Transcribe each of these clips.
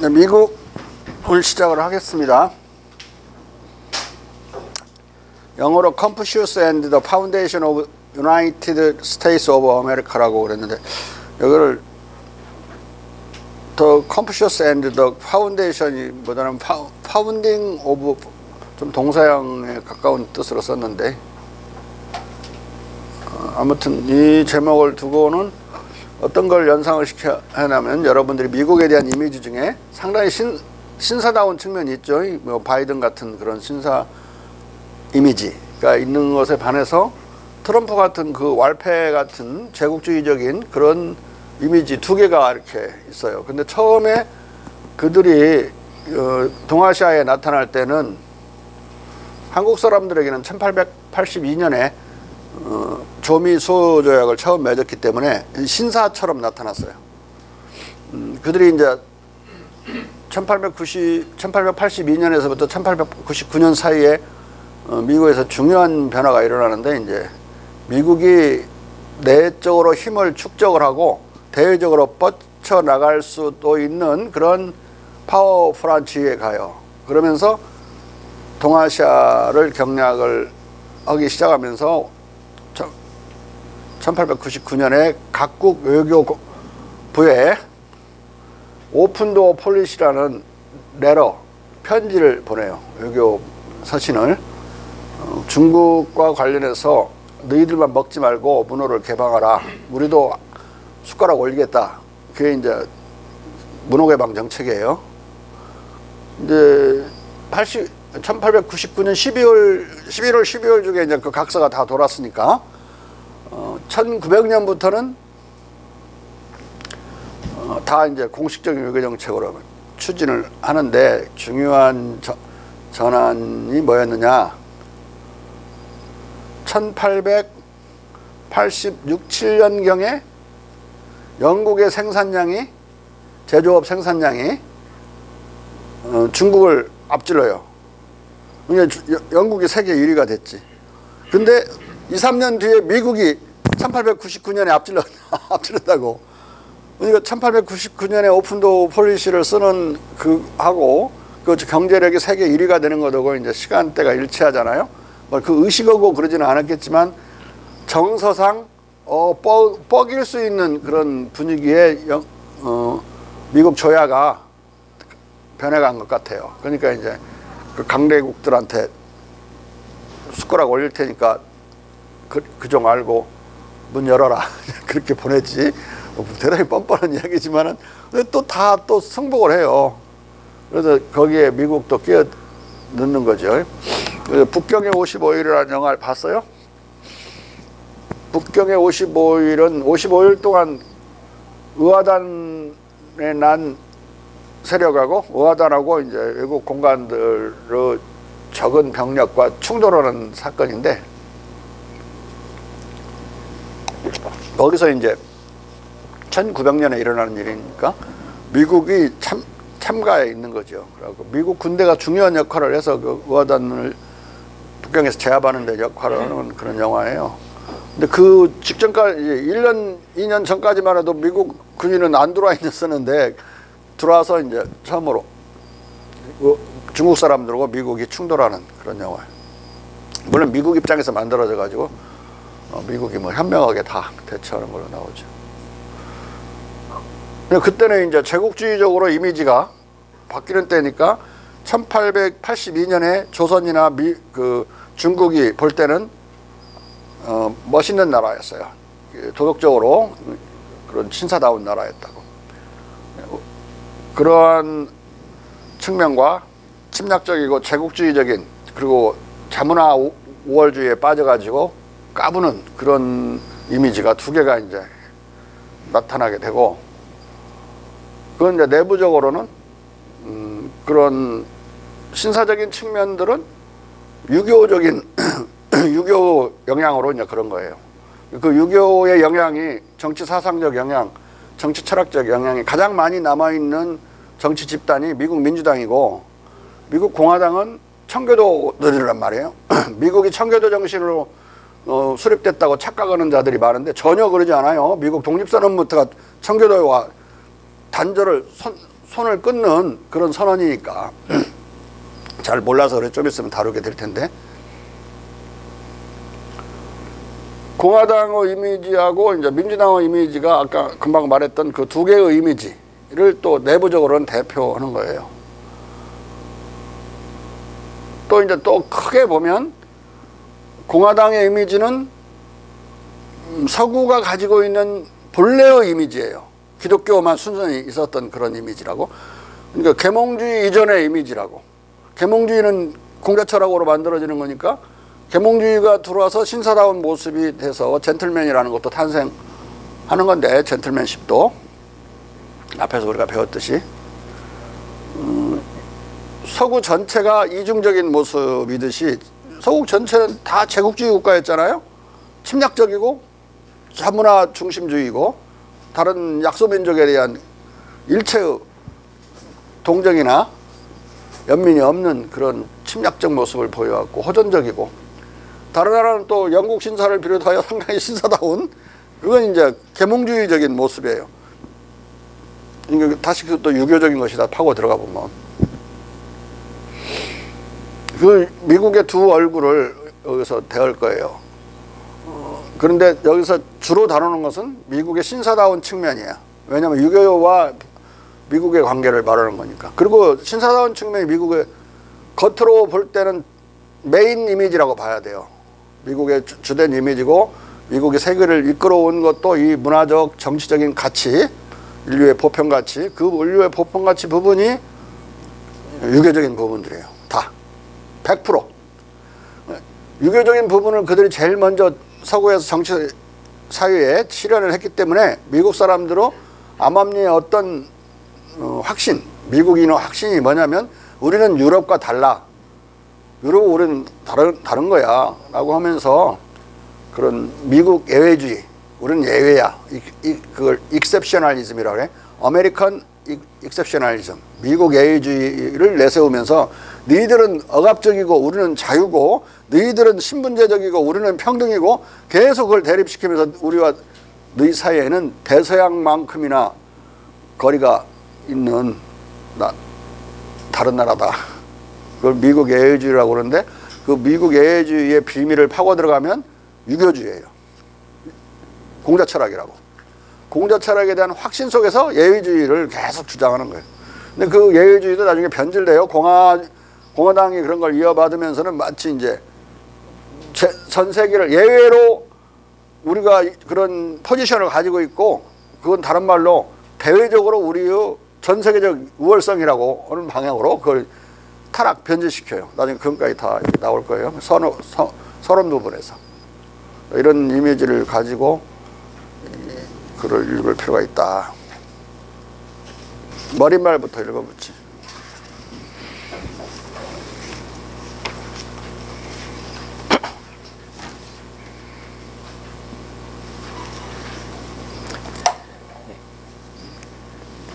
네, 미국을 시작을 하겠습니다. 영어로 Confucius and the Foundation of United States of America라고 그랬는데, 여기를 The Confucius and the Foundation이 보다는 Founding of, 좀 동서양에 가까운 뜻으로 썼는데, 아무튼 이 제목을 두고는 어떤 걸 연상을 시켜냐면, 여러분들이 미국에 대한 이미지 중에 상당히 신사다운 측면이 있죠. 뭐 바이든 같은 그런 신사 이미지가 있는 것에 반해서 트럼프 같은 그 왈패 같은 제국주의적인 그런 이미지 두 개가 이렇게 있어요. 근데 처음에 그들이 동아시아에 나타날 때는 한국 사람들에게는 1882년에 조미 수호 조약을 처음 맺었기 때문에 신사처럼 나타났어요. 그들이 이제 1882년에서부터 1899년 사이에 미국에서 중요한 변화가 일어나는데, 이제 미국이 내적으로 힘을 축적을 하고 대외적으로 뻗쳐나갈 수도 있는 그런 파워풀한 지위에 가요. 그러면서 동아시아를 경략을 하기 시작하면서 1899년에 각국 외교부에 오픈도어 폴리시라는 레터, 편지를 보내요. 외교 서신을. 중국과 관련해서 너희들만 먹지 말고 문호를 개방하라. 우리도 숟가락 올리겠다. 그게 이제 문호 개방 정책이에요. 이제 1899년 11월, 12월 중에 이제 그 각서가 다 돌았으니까 1900년부터는 다 이제 공식적인 외교 정책으로 추진을 하는데, 중요한 전환이 뭐였느냐? 1886, 7년경에 영국의 생산량이, 제조업 생산량이 중국을 앞질러요. 그러니까 영국이 세계 1위가 됐지. 근데 2, 3년 뒤에 미국이 1899년에 앞질렀다고. 그러니까 1899년에 오픈도어 폴리시를 쓰는 하고 그 경제력이 세계 1위가 되는 것하고 이제 시간대가 일치하잖아요. 뭐 그 의식하고 그러지는 않았겠지만 정서상 뻐길 수 있는 그런 분위기에 미국 조야가 변해간 것 같아요. 그러니까 이제 그 강대국들한테 숟가락 올릴 테니까 그종 알고 문 열어라 그렇게 보냈지. 대단히 뻔뻔한 이야기지만은 또 다 또 승복을 해요. 그래서 거기에 미국도 끼어 넣는 거죠. 북경의 55일이라는 영화를 봤어요? 북경의 55일은 55일 동안 의화단에 난 세력하고 의화단하고 이제 외국 공간들로 적은 병력과 충돌하는 사건인데, 거기서 이제 1900년에 일어나는 일이니까 미국이 참가해 있는 거죠. 그리고 미국 군대가 중요한 역할을 해서 그 의화단을 북경에서 제압하는 데 역할을 하는 그런 영화예요. 근데 그 직전까지 1년, 2년 전까지만 해도 미국 군인은 안 들어와 있었는데, 들어와서 이제 처음으로 중국 사람들하고 미국이 충돌하는 그런 영화예요. 물론 미국 입장에서 만들어져 가지고 미국이 뭐 현명하게 다 대처하는 걸로 나오죠. 그때는 이제 제국주의적으로 이미지가 바뀌는 때니까 1882년에 조선이나 중국이 볼 때는 멋있는 나라였어요. 도덕적으로 그런 신사다운 나라였다고. 그러한 측면과 침략적이고 제국주의적인, 그리고 자문화 우월주의에 빠져가지고 까부는 그런 이미지가 두 개가 이제 나타나게 되고, 그건 이제 내부적으로는 그런 신사적인 측면들은 유교적인 유교 영향으로 이제 그런 거예요. 그 유교의 영향이, 정치 사상적 영향, 정치 철학적 영향이 가장 많이 남아있는 정치 집단이 미국 민주당이고, 미국 공화당은 청교도들이란 말이에요. 미국이 청교도 정신으로 수립됐다고 착각하는 자들이 많은데 전혀 그러지 않아요. 미국 독립선언부터가 청교도와 단절을 손을 끊는 그런 선언이니까 잘 몰라서 그래. 좀 있으면 다루게 될 텐데, 공화당의 이미지하고 이제 민주당의 이미지가 아까 금방 말했던 그 두 개의 이미지를 또 내부적으로는 대표하는 거예요. 또 이제 또 크게 보면 공화당의 이미지는 서구가 가지고 있는 본래의 이미지예요. 기독교만 순전히 있었던 그런 이미지라고. 그러니까 계몽주의 이전의 이미지라고. 계몽주의는 공자 철학으로 만들어지는 거니까 계몽주의가 들어와서 신사다운 모습이 돼서 젠틀맨이라는 것도 탄생하는 건데, 젠틀맨십도 앞에서 우리가 배웠듯이 서구 전체가 이중적인 모습이듯이 서구 전체는 다 제국주의 국가였잖아요. 침략적이고 자문화 중심주의고 다른 약소민족에 대한 일체의 동정이나 연민이 없는 그런 침략적 모습을 보여왔고 호전적이고, 다른 나라는 또 영국 신사를 비롯하여 상당히 신사다운, 그건 이제 계몽주의적인 모습이에요. 그러니까 다시 또 유교적인 것이다 파고 들어가 보면 그 미국의 두 얼굴을 여기서 대할 거예요. 그런데 여기서 주로 다루는 것은 미국의 신사다운 측면이에요. 왜냐하면 유교와 미국의 관계를 말하는 거니까. 그리고 신사다운 측면이 미국의 겉으로 볼 때는 메인 이미지라고 봐야 돼요. 미국의 주된 이미지고, 미국의 세계를 이끌어온 것도 이 문화적 정치적인 가치, 인류의 보편 가치, 그 인류의 보편 가치 부분이 유교적인 부분들이에요. 다 100%. 유교적인 부분을 그들이 제일 먼저 서구에서 정치 사회에 실현을 했기 때문에 미국 사람들은 암암리의 어떤 확신, 미국인의 확신이 뭐냐면 우리는 유럽과 달라. 유럽 우리는 다른 거야 라고 하면서 그런 미국 예외주의, 우리는 예외야. 그걸 익셉셔널리즘이라고 그래. 아메리칸 익셉셔널리즘, 미국 예외주의를 내세우면서 너희들은 억압적이고 우리는 자유고, 너희들은 신분제적이고 우리는 평등이고, 계속 그걸 대립시키면서 우리와 너희 사이에는 대서양만큼이나 거리가 있는 다른 나라다. 그걸 미국 예외주의라고 그러는데, 그 미국 예외주의의 비밀을 파고 들어가면 유교주의예요. 공자 철학이라고. 공자 철학에 대한 확신 속에서 예외주의를 계속 주장하는 거예요. 근데 그 예외주의도 나중에 변질돼요. 공화당이 그런 걸 이어받으면서는 마치 이제 전 세계를 예외로 우리가 그런 포지션을 가지고 있고, 그건 다른 말로 대외적으로 우리의 전 세계적 우월성이라고 하는 방향으로 그걸 타락, 변질시켜요. 나중에 그것까지 다 나올 거예요. 서론 부분에서. 이런 이미지를 가지고 글을 읽을 필요가 있다. 머릿말부터 읽어보지.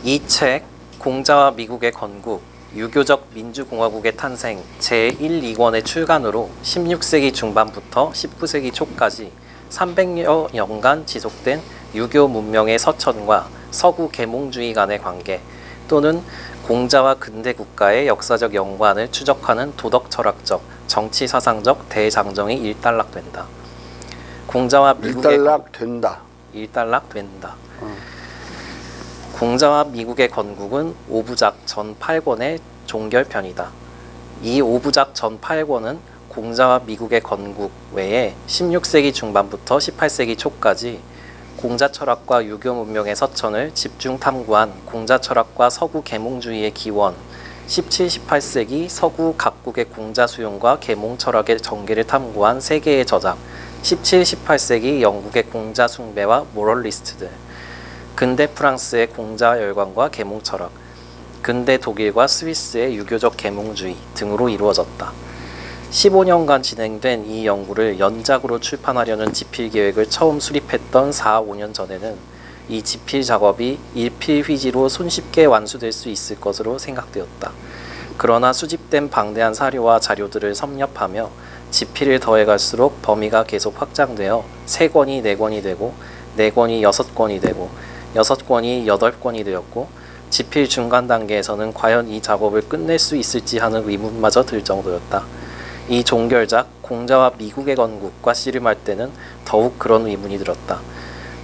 이 책 공자와 미국의 건국, 유교적 민주공화국의 탄생 제1, 2권의 출간으로 16세기 중반부터 19세기 초까지 300여 년간 지속된 유교 문명의 서천과 서구 계몽주의 간의 관계, 또는 공자와 근대 국가의 역사적 연관을 추적하는 도덕철학적, 정치사상적 대장정이 일단락된다. 공자와 미국의 일단락된다. 공자와 미국의 건국은 5부작 전 8권의 종결편이다. 이 5부작 전 8권은 공자와 미국의 건국 외에 16세기 중반부터 18세기 초까지 공자 철학과 유교 문명의 서천을 집중 탐구한 공자 철학과 서구 계몽주의의 기원, 17, 18세기 서구 각국의 공자 수용과 계몽 철학의 전개를 탐구한 세 개의 저작, 17, 18세기 영국의 공자 숭배와 모럴리스트들, 근대 프랑스의 공자 열광과 계몽 철학, 근대 독일과 스위스의 유교적 계몽주의 등으로 이루어졌다. 15년간 진행된 이 연구를 연작으로 출판하려는 집필 계획을 처음 수립했던 4, 5년 전에는 이 집필 작업이 일필휘지로 손쉽게 완수될 수 있을 것으로 생각되었다. 그러나 수집된 방대한 사료와 자료들을 섭렵하며 집필을 더해갈수록 범위가 계속 확장되어 3권이 4권이 되고 4권이 6권이 되고 6권이 8권이 되었고 집필 중간 단계에서는 과연 이 작업을 끝낼 수 있을지 하는 의문마저 들 정도였다. 이 종결작 공자와 미국의 건국과 씨름할 때는 더욱 그런 의문이 들었다.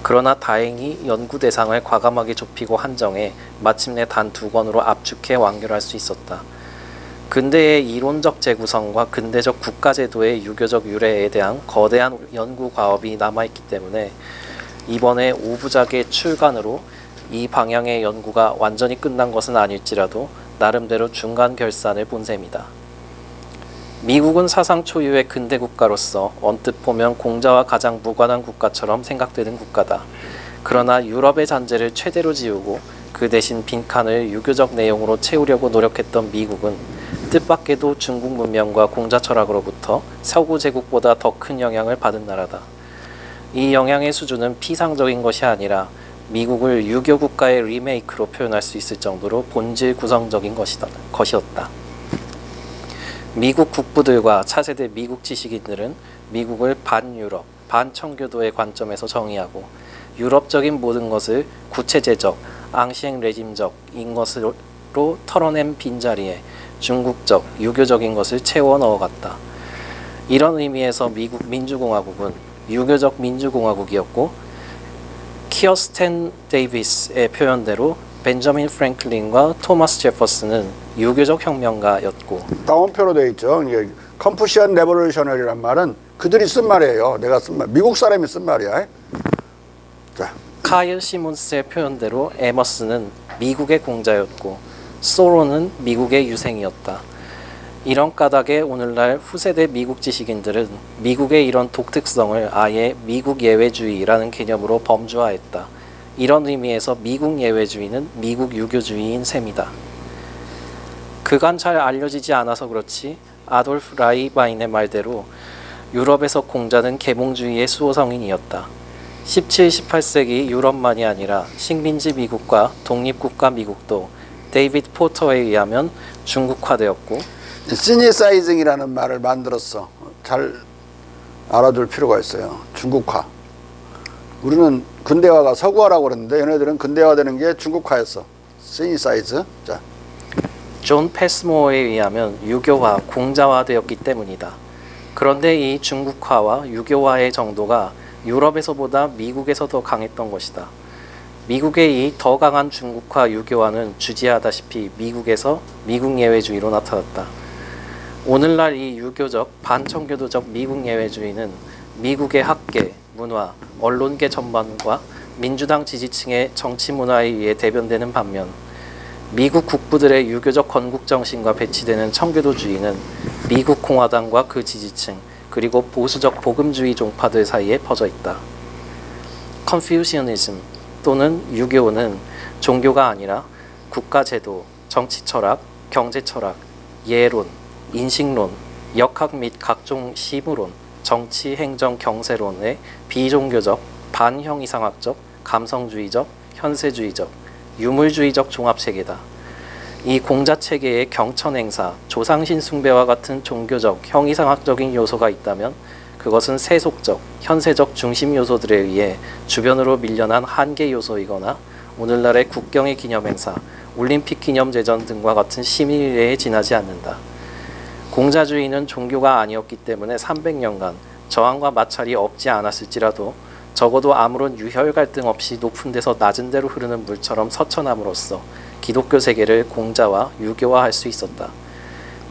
그러나 다행히 연구 대상을 과감하게 좁히고 한정해 마침내 단 2권으로 압축해 완결할 수 있었다. 근대의 이론적 재구성과 근대적 국가제도의 유교적 유래에 대한 거대한 연구 과업이 남아있기 때문에 이번에 5부작의 출간으로 이 방향의 연구가 완전히 끝난 것은 아닐지라도 나름대로 중간 결산을 본 셈이다. 미국은 사상 초유의 근대 국가로서 언뜻 보면 공자와 가장 무관한 국가처럼 생각되는 국가다. 그러나 유럽의 잔재를 최대로 지우고 그 대신 빈칸을 유교적 내용으로 채우려고 노력했던 미국은 뜻밖에도 중국 문명과 공자 철학으로부터 서구 제국보다 더 큰 영향을 받은 나라다. 이 영향의 수준은 피상적인 것이 아니라 미국을 유교 국가의 리메이크로 표현할 수 있을 정도로 본질 구성적인 것이었다. 미국 국부들과 차세대 미국 지식인들은 미국을 반유럽, 반청교도의 관점에서 정의하고 유럽적인 모든 것을 구체제적, 앙시행 레짐적인 것으로 털어낸 빈자리에 중국적, 유교적인 것을 채워 넣어갔다. 이런 의미에서 미국 민주공화국은 유교적 민주공화국이었고 키어스텐 데이비스의 표현대로 벤저민 프랭클린과 토마스 제퍼슨은 유교적 혁명가였고 다운표로 되어 있죠. 이게 컨푸시안 레볼루셔널이란 말은 그들이 쓴 말이에요. 내가 쓴 말, 미국 사람이 쓴 말이야. 자, 카일 시몬스의 표현대로 에머스는 미국의 공자였고 소로는 미국의 유생이었다. 이런 까닭에 오늘날 후세대 미국 지식인들은 미국의 이런 독특성을 아예 미국 예외주의라는 개념으로 범주화했다. 이런 의미에서 미국 예외주의는 미국 유교주의인 셈이다. 그간 잘 알려지지 않아서 그렇지 아돌프 라이바인의 말대로 유럽에서 공자는 계몽주의의 수호성인이었다. 17, 18세기 유럽만이 아니라 식민지 미국과 독립국가 미국도 데이비드 포터에 의하면 중국화되었고 시니사이징이라는 말을 만들었어. 잘 알아둘 필요가 있어요. 중국화. 우리는 근대화가 서구화라고 그러는데 얘네들은 근대화되는 게 중국화였어. 시니사이즈. 자, 존 패스모어에 의하면 유교화, 공자화되었기 때문이다. 그런데 이 중국화와 유교화의 정도가 유럽에서보다 미국에서 더 강했던 것이다. 미국의 이 더 강한 중국화, 유교화는 주지하다시피 미국에서 미국 예외주의로 나타났다. 오늘날 이 유교적, 반청교도적 미국 예외주의는 미국의 학계, 문화, 언론계 전반과 민주당 지지층의 정치 문화에 의해 대변되는 반면 미국 국부들의 유교적 건국 정신과 배치되는 청교도주의는 미국 공화당과 그 지지층 그리고 보수적 복음주의 종파들 사이에 퍼져 있다. 컨퓨시아니즘 또는 유교는 종교가 아니라 국가제도, 정치철학, 경제철학, 예론, 인식론, 역학 및 각종 심의론, 정치, 행정, 경세론의 비종교적, 반형이상학적, 감성주의적, 현세주의적, 유물주의적 종합체계다. 이 공자체계의 경천행사, 조상신 숭배와 같은 종교적, 형이상학적인 요소가 있다면 그것은 세속적, 현세적 중심 요소들에 의해 주변으로 밀려난 한계 요소이거나 오늘날의 국경의 기념행사, 올림픽 기념제전 등과 같은 시민일에 지나지 않는다. 공자주의는 종교가 아니었기 때문에 300년간 저항과 마찰이 없지 않았을지라도 적어도 아무런 유혈 갈등 없이 높은 데서 낮은 데로 흐르는 물처럼 서천함으로써 기독교 세계를 공자와 유교화할 수 있었다.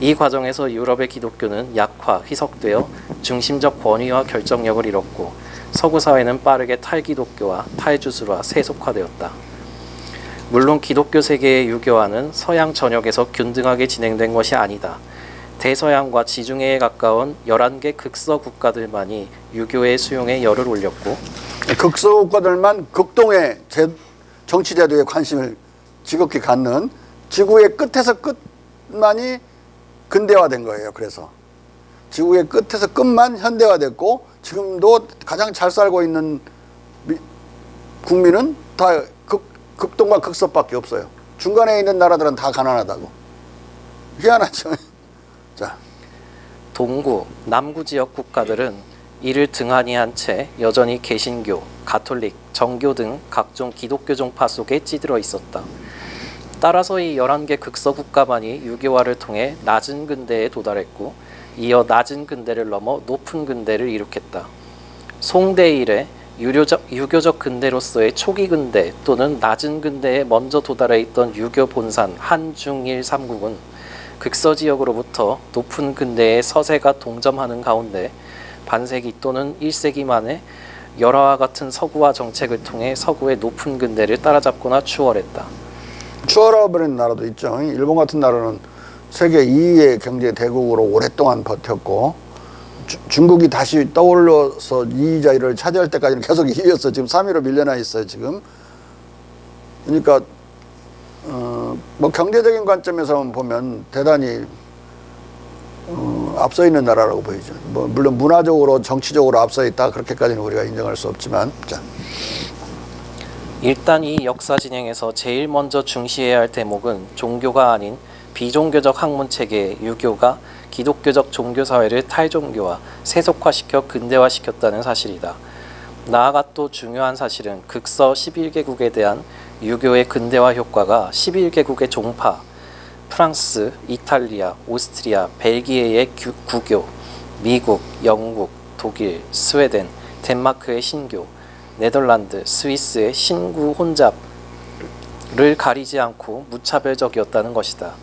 이 과정에서 유럽의 기독교는 약화, 희석되어 중심적 권위와 결정력을 잃었고 서구 사회는 빠르게 탈기독교와 탈주술화, 세속화되었다. 물론 기독교 세계의 유교화는 서양 전역에서 균등하게 진행된 것이 아니다. 대서양과 지중해에 가까운 11개 극서 국가들만이 유교의 수용에 열을 올렸고 극서 국가들만 극동의 정치제도에 관심을 지극히 갖는 지구의 끝에서 끝만이 근대화된 거예요. 그래서 지구의 끝에서 끝만 현대화됐고 지금도 가장 잘 살고 있는 국민은 다 극동과 극서밖에 없어요. 중간에 있는 나라들은 다 가난하다고. 희한하죠. 자, 동구, 남구 지역 국가들은 이를 등한히 한 채 여전히 개신교, 가톨릭, 정교 등 각종 기독교 종파 속에 찌들어 있었다. 따라서 이 11개 극서 국가만이 유교화를 통해 낮은 근대에 도달했고 이어 낮은 근대를 넘어 높은 근대를 이룩했다. 송대 이래 유교적 근대로서의 초기 근대 또는 낮은 근대에 먼저 도달해 있던 유교 본산 한중일 삼국은 극서 지역으로부터 높은 근대의 서세가 동점하는 가운데 반세기 또는 1세기 만에 열화와 같은 서구화 정책을 통해 서구의 높은 근대를 따라잡거나 추월했다. 추월해버린 나라도 있죠. 일본 같은 나라는 세계 2위의 경제 대국으로 오랫동안 버텼고 중국이 다시 떠올려서 2위 자리를 차지할 때까지는 계속 2위였어. 지금 3위로 밀려나 있어요. 지금. 그러니까 뭐 경제적인 관점에서 보면 대단히 앞서 있는 나라라고 보이죠. 뭐 물론 문화적으로 정치적으로 앞서 있다 그렇게까지는 우리가 인정할 수 없지만 자. 일단 이 역사 진행에서 제일 먼저 중시해야 할 대목은 종교가 아닌 비종교적 학문 체계의 유교가 기독교적 종교 사회를 탈종교화, 세속화시켜 근대화시켰다는 사실이다. 나아가 또 중요한 사실은 극서 11개국에 대한 유교의 근대화 효과가 11개국의 종파, 프랑스, 이탈리아, 오스트리아, 벨기에의 구교, 미국, 영국, 독일, 스웨덴, 덴마크의 신교, 네덜란드, 스위스의 신구 혼잡을 가리지 않고 무차별적이었다는 것이다.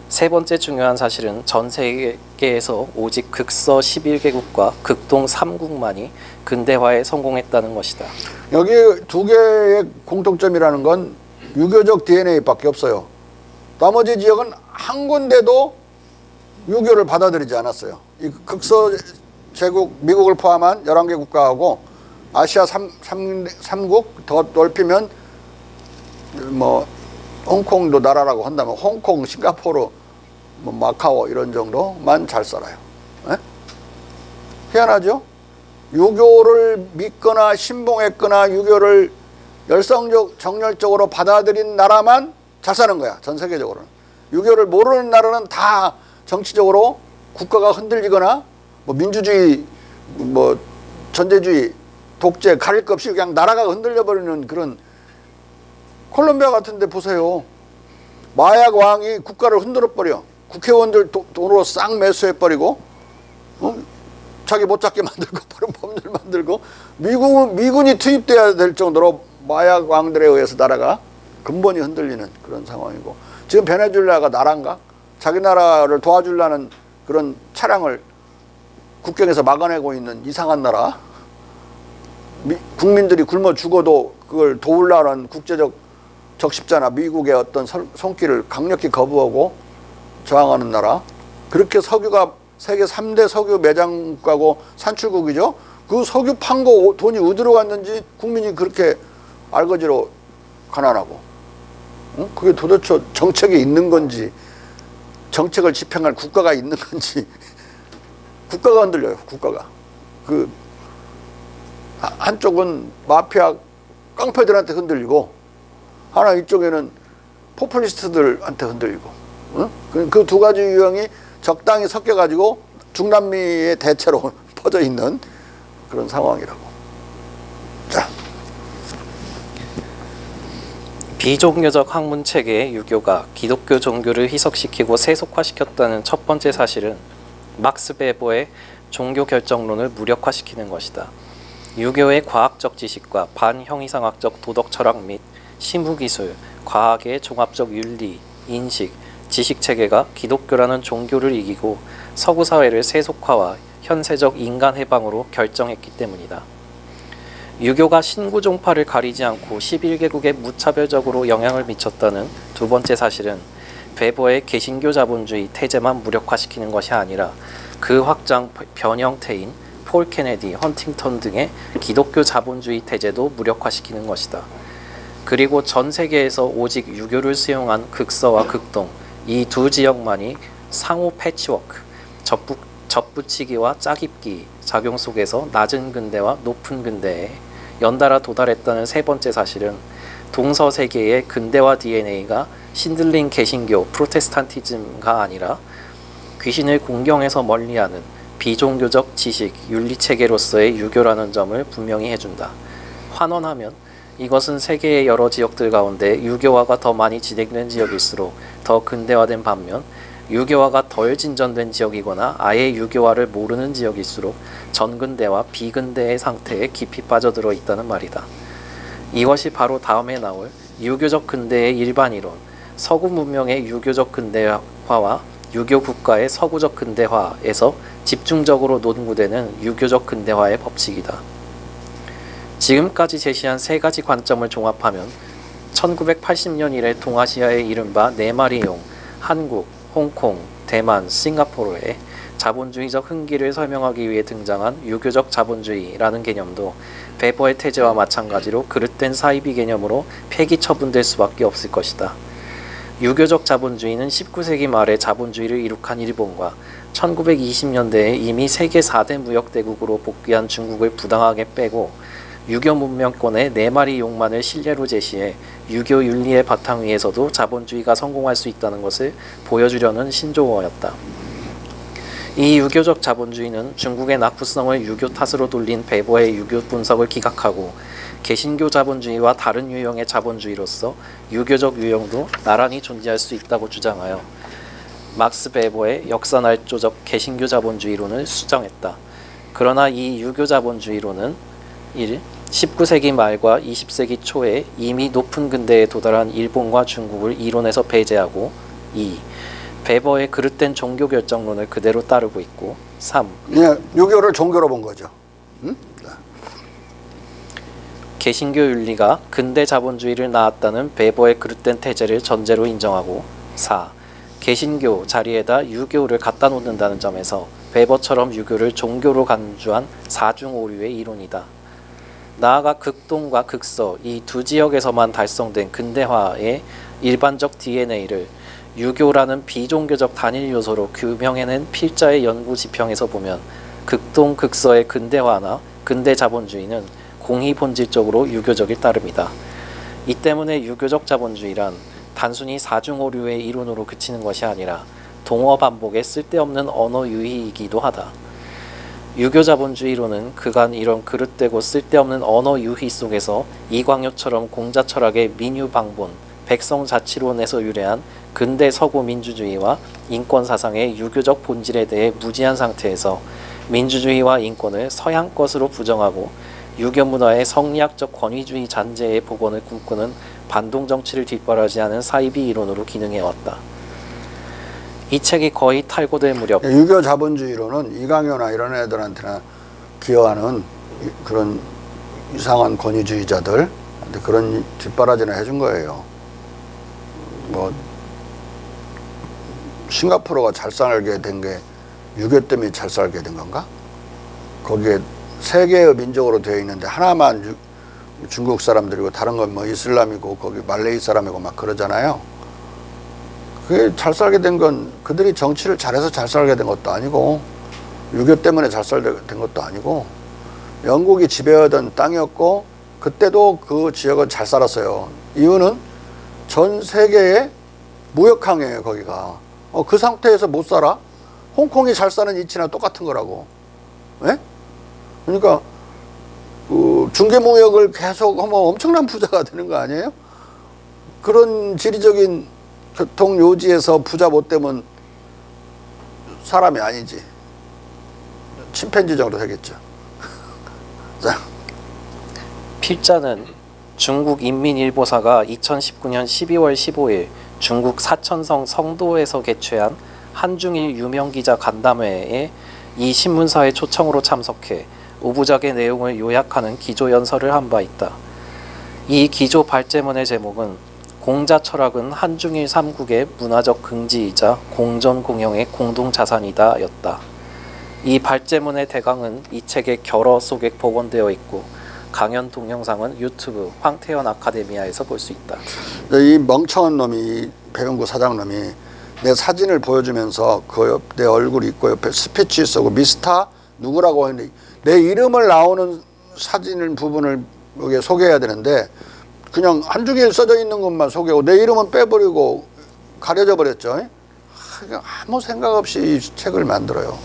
세 번째 중요한 사실은 전 세계에서 오직 극서 11개국과 극동 3국만이 근대화에 성공했다는 것이다. 여기 두 개의 공통점이라는 건 유교적 DNA밖에 없어요. 나머지 지역은 한 군데도 유교를 받아들이지 않았어요. 이 극서 제국 미국을 포함한 11개 국가하고 아시아 3국 더 넓히면 뭐 홍콩도 나라라고 한다면 홍콩, 싱가포르, 뭐 마카오 이런 정도만 잘 살아요. 에? 희한하죠? 유교를 믿거나 신봉했거나 유교를 정열적으로 받아들인 나라만 잘 사는 거야. 전 세계적으로는. 유교를 모르는 나라는 다 정치적으로 국가가 흔들리거나 뭐 민주주의, 뭐 전제주의, 독재 가릴 것 없이 그냥 나라가 흔들려 버리는 그런. 콜롬비아 같은 데 보세요. 마약 왕이 국가를 흔들어 버려. 국회의원들 돈으로 싹 매수해버리고 자기 못 잡게 만들고 그런 법률 만들고 미군이 투입돼야 될 정도로 마약 왕들에 의해서 나라가 근본이 흔들리는 그런 상황이고 지금 베네수엘라가 나라인가? 자기 나라를 도와주려는 그런 차량을 국경에서 막아내고 있는 이상한 나라. 국민들이 굶어 죽어도 그걸 도우려는 국제적 적십자나 미국의 어떤 손길을 강력히 거부하고 저항하는 나라. 그렇게 석유가 세계 3대 석유 매장국가고 산출국이죠. 그 석유 판 거 돈이 어디로 갔는지 국민이 그렇게 알거지로 가난하고. 그게 도대체 정책에 있는 건지 정책을 집행할 국가가 있는 건지 국가가 흔들려요. 국가가. 그 한쪽은 마피아 깡패들한테 흔들리고 하나 이쪽에는 포퓰리스트들한테 흔들리고 그 두 가지 유형이 적당히 섞여가지고 중남미의 대체로 퍼져 있는 그런 상황이라고. 자. 비종교적 학문 체계의 유교가 기독교 종교를 희석시키고 세속화시켰다는 첫 번째 사실은 막스 베버의 종교 결정론을 무력화시키는 것이다. 유교의 과학적 지식과 반형이상학적 도덕 철학 및 심후기술, 과학의 종합적 윤리, 인식, 지식체계가 기독교라는 종교를 이기고 서구 사회를 세속화와 현세적 인간 해방으로 결정했기 때문이다. 유교가 신구종파를 가리지 않고 11개국에 무차별적으로 영향을 미쳤다는 두 번째 사실은 베버의 개신교 자본주의 태제만 무력화시키는 것이 아니라 그 확장 변형태인 폴 케네디, 헌팅턴 등의 기독교 자본주의 태제도 무력화시키는 것이다. 그리고 전 세계에서 오직 유교를 수용한 극서와 극동 이 두 지역만이 상호 패치워크, 접붙이기와 짜깁기 작용 속에서 낮은 근대와 높은 근대에 연달아 도달했다는 세 번째 사실은 동서세계의 근대화 DNA가 신들린 개신교 프로테스탄티즘가 아니라 귀신을 공경해서 멀리하는 비종교적 지식, 윤리체계로서의 유교라는 점을 분명히 해준다. 환원하면 이것은 세계의 여러 지역들 가운데 유교화가 더 많이 진행된 지역일수록 더 근대화된 반면 유교화가 덜 진전된 지역이거나 아예 유교화를 모르는 지역일수록 전근대와 비근대의 상태에 깊이 빠져들어 있다는 말이다. 이것이 바로 다음에 나올 유교적 근대의 일반 이론, 서구 문명의 유교적 근대화와 유교 국가의 서구적 근대화에서 집중적으로 논구되는 유교적 근대화의 법칙이다. 지금까지 제시한 세 가지 관점을 종합하면 1980년 이래 동아시아의 이른바 네 마리 용, 한국, 홍콩, 대만, 싱가포르의 자본주의적 흥기를 설명하기 위해 등장한 유교적 자본주의라는 개념도 베버의 태제와 마찬가지로 그릇된 사이비 개념으로 폐기 처분될 수밖에 없을 것이다. 유교적 자본주의는 19세기 말에 자본주의를 이룩한 일본과 1920년대에 이미 세계 4대 무역대국으로 복귀한 중국을 부당하게 빼고 유교 문명권의 네 마리 용만을 실례로 제시해 유교 윤리의 바탕 위에서도 자본주의가 성공할 수 있다는 것을 보여주려는 신조어였다. 이 유교적 자본주의는 중국의 낙후성을 유교 탓으로 돌린 베버의 유교 분석을 기각하고 개신교 자본주의와 다른 유형의 자본주의로서 유교적 유형도 나란히 존재할 수 있다고 주장하여 막스 베버의 역사날조적 개신교 자본주의론을 수정했다. 그러나 이 유교 자본주의론은 1. 19세기 말과 20세기 초에 이미 높은 근대에 도달한 일본과 중국을 이론에서 배제하고 2. 베버의 그릇된 종교 결정론을 그대로 따르고 있고 3. 유교를 종교로 본 거죠. 응? 개신교 윤리가 근대 자본주의를 낳았다는 베버의 그릇된 태제를 전제로 인정하고 4. 개신교 자리에다 유교를 갖다 놓는다는 점에서 베버처럼 유교를 종교로 간주한 사중오류의 이론이다. 나아가 극동과 극서 이 두 지역에서만 달성된 근대화의 일반적 DNA를 유교라는 비종교적 단일 요소로 규명해낸 필자의 연구 지평에서 보면 극동 극서의 근대화나 근대 자본주의는 공히 본질적으로 유교적일 따름이다. 이 때문에 유교적 자본주의란 단순히 사중오류의 이론으로 그치는 것이 아니라 동어 반복의 쓸데없는 언어 유희이기도 하다. 유교 자본주의론은 그간 이런 그릇되고 쓸데없는 언어 유희 속에서 이광효처럼 공자 철학의 민유방본, 백성자치론에서 유래한 근대 서구 민주주의와 인권 사상의 유교적 본질에 대해 무지한 상태에서 민주주의와 인권을 서양 것으로 부정하고 유교 문화의 성리학적 권위주의 잔재의 복원을 꿈꾸는 반동 정치를 뒷바라지하는 사이비 이론으로 기능해왔다. 이 책이 거의 탈고될 무렵 유교 자본주의로는 이강효나 이런 애들한테나 기여하는 그런 이상한 권위주의자들 그런 뒷바라지나 해준 거예요. 뭐 싱가포르가 잘 살게 된 게 유교 때문에 잘 살게 된 건가? 거기에 세 개의 민족으로 되어 있는데 하나만 중국 사람들이고 다른 건 뭐 이슬람이고 거기 말레이 사람이고 막 그러잖아요. 그게 잘 살게 된 건 그들이 정치를 잘해서 잘 살게 된 것도 아니고 유교 때문에 잘 살게 된 것도 아니고 영국이 지배하던 땅이었고 그때도 그 지역은 잘 살았어요. 이유는 전 세계의 무역항이에요. 거기가. 그 상태에서 못 살아? 홍콩이 잘 사는 이치나 똑같은 거라고. 예? 그러니까 중개무역을 계속 하면 엄청난 부자가 되는 거 아니에요? 그런 지리적인 교통 요지에서 부자 못 되면 사람이 아니지. 침팬지 정도 되겠죠. 자. 필자는 중국 인민일보사가 2019년 12월 15일 중국 사천성 성도에서 개최한 한중일 유명기자 간담회에 이 신문사의 초청으로 참석해 오부작의 내용을 요약하는 기조연설을 한 바 있다. 이 기조 발제문의 제목은 공자 철학은 한중일 3국의 문화적 긍지이자 공전공영의 공동자산이다 였다. 이 발제문의 대강은 이 책의 결어 속에 복원되어 있고 강연 동영상은 유튜브 황태현 아카데미아에서 볼 수 있다. 이 멍청한 놈이 배운구 사장놈이 내 사진을 보여주면서 그 옆 내 얼굴 있고 옆에 스피치 쓰고 미스터 누구라고 했는데 내 이름을 나오는 사진 부분을 여기에 소개해야 되는데 그냥 한중일 써져 있는 것만 소개하고 내 이름은 빼버리고 가려져 버렸죠. 아무 생각 없이 이 책을 만들어요.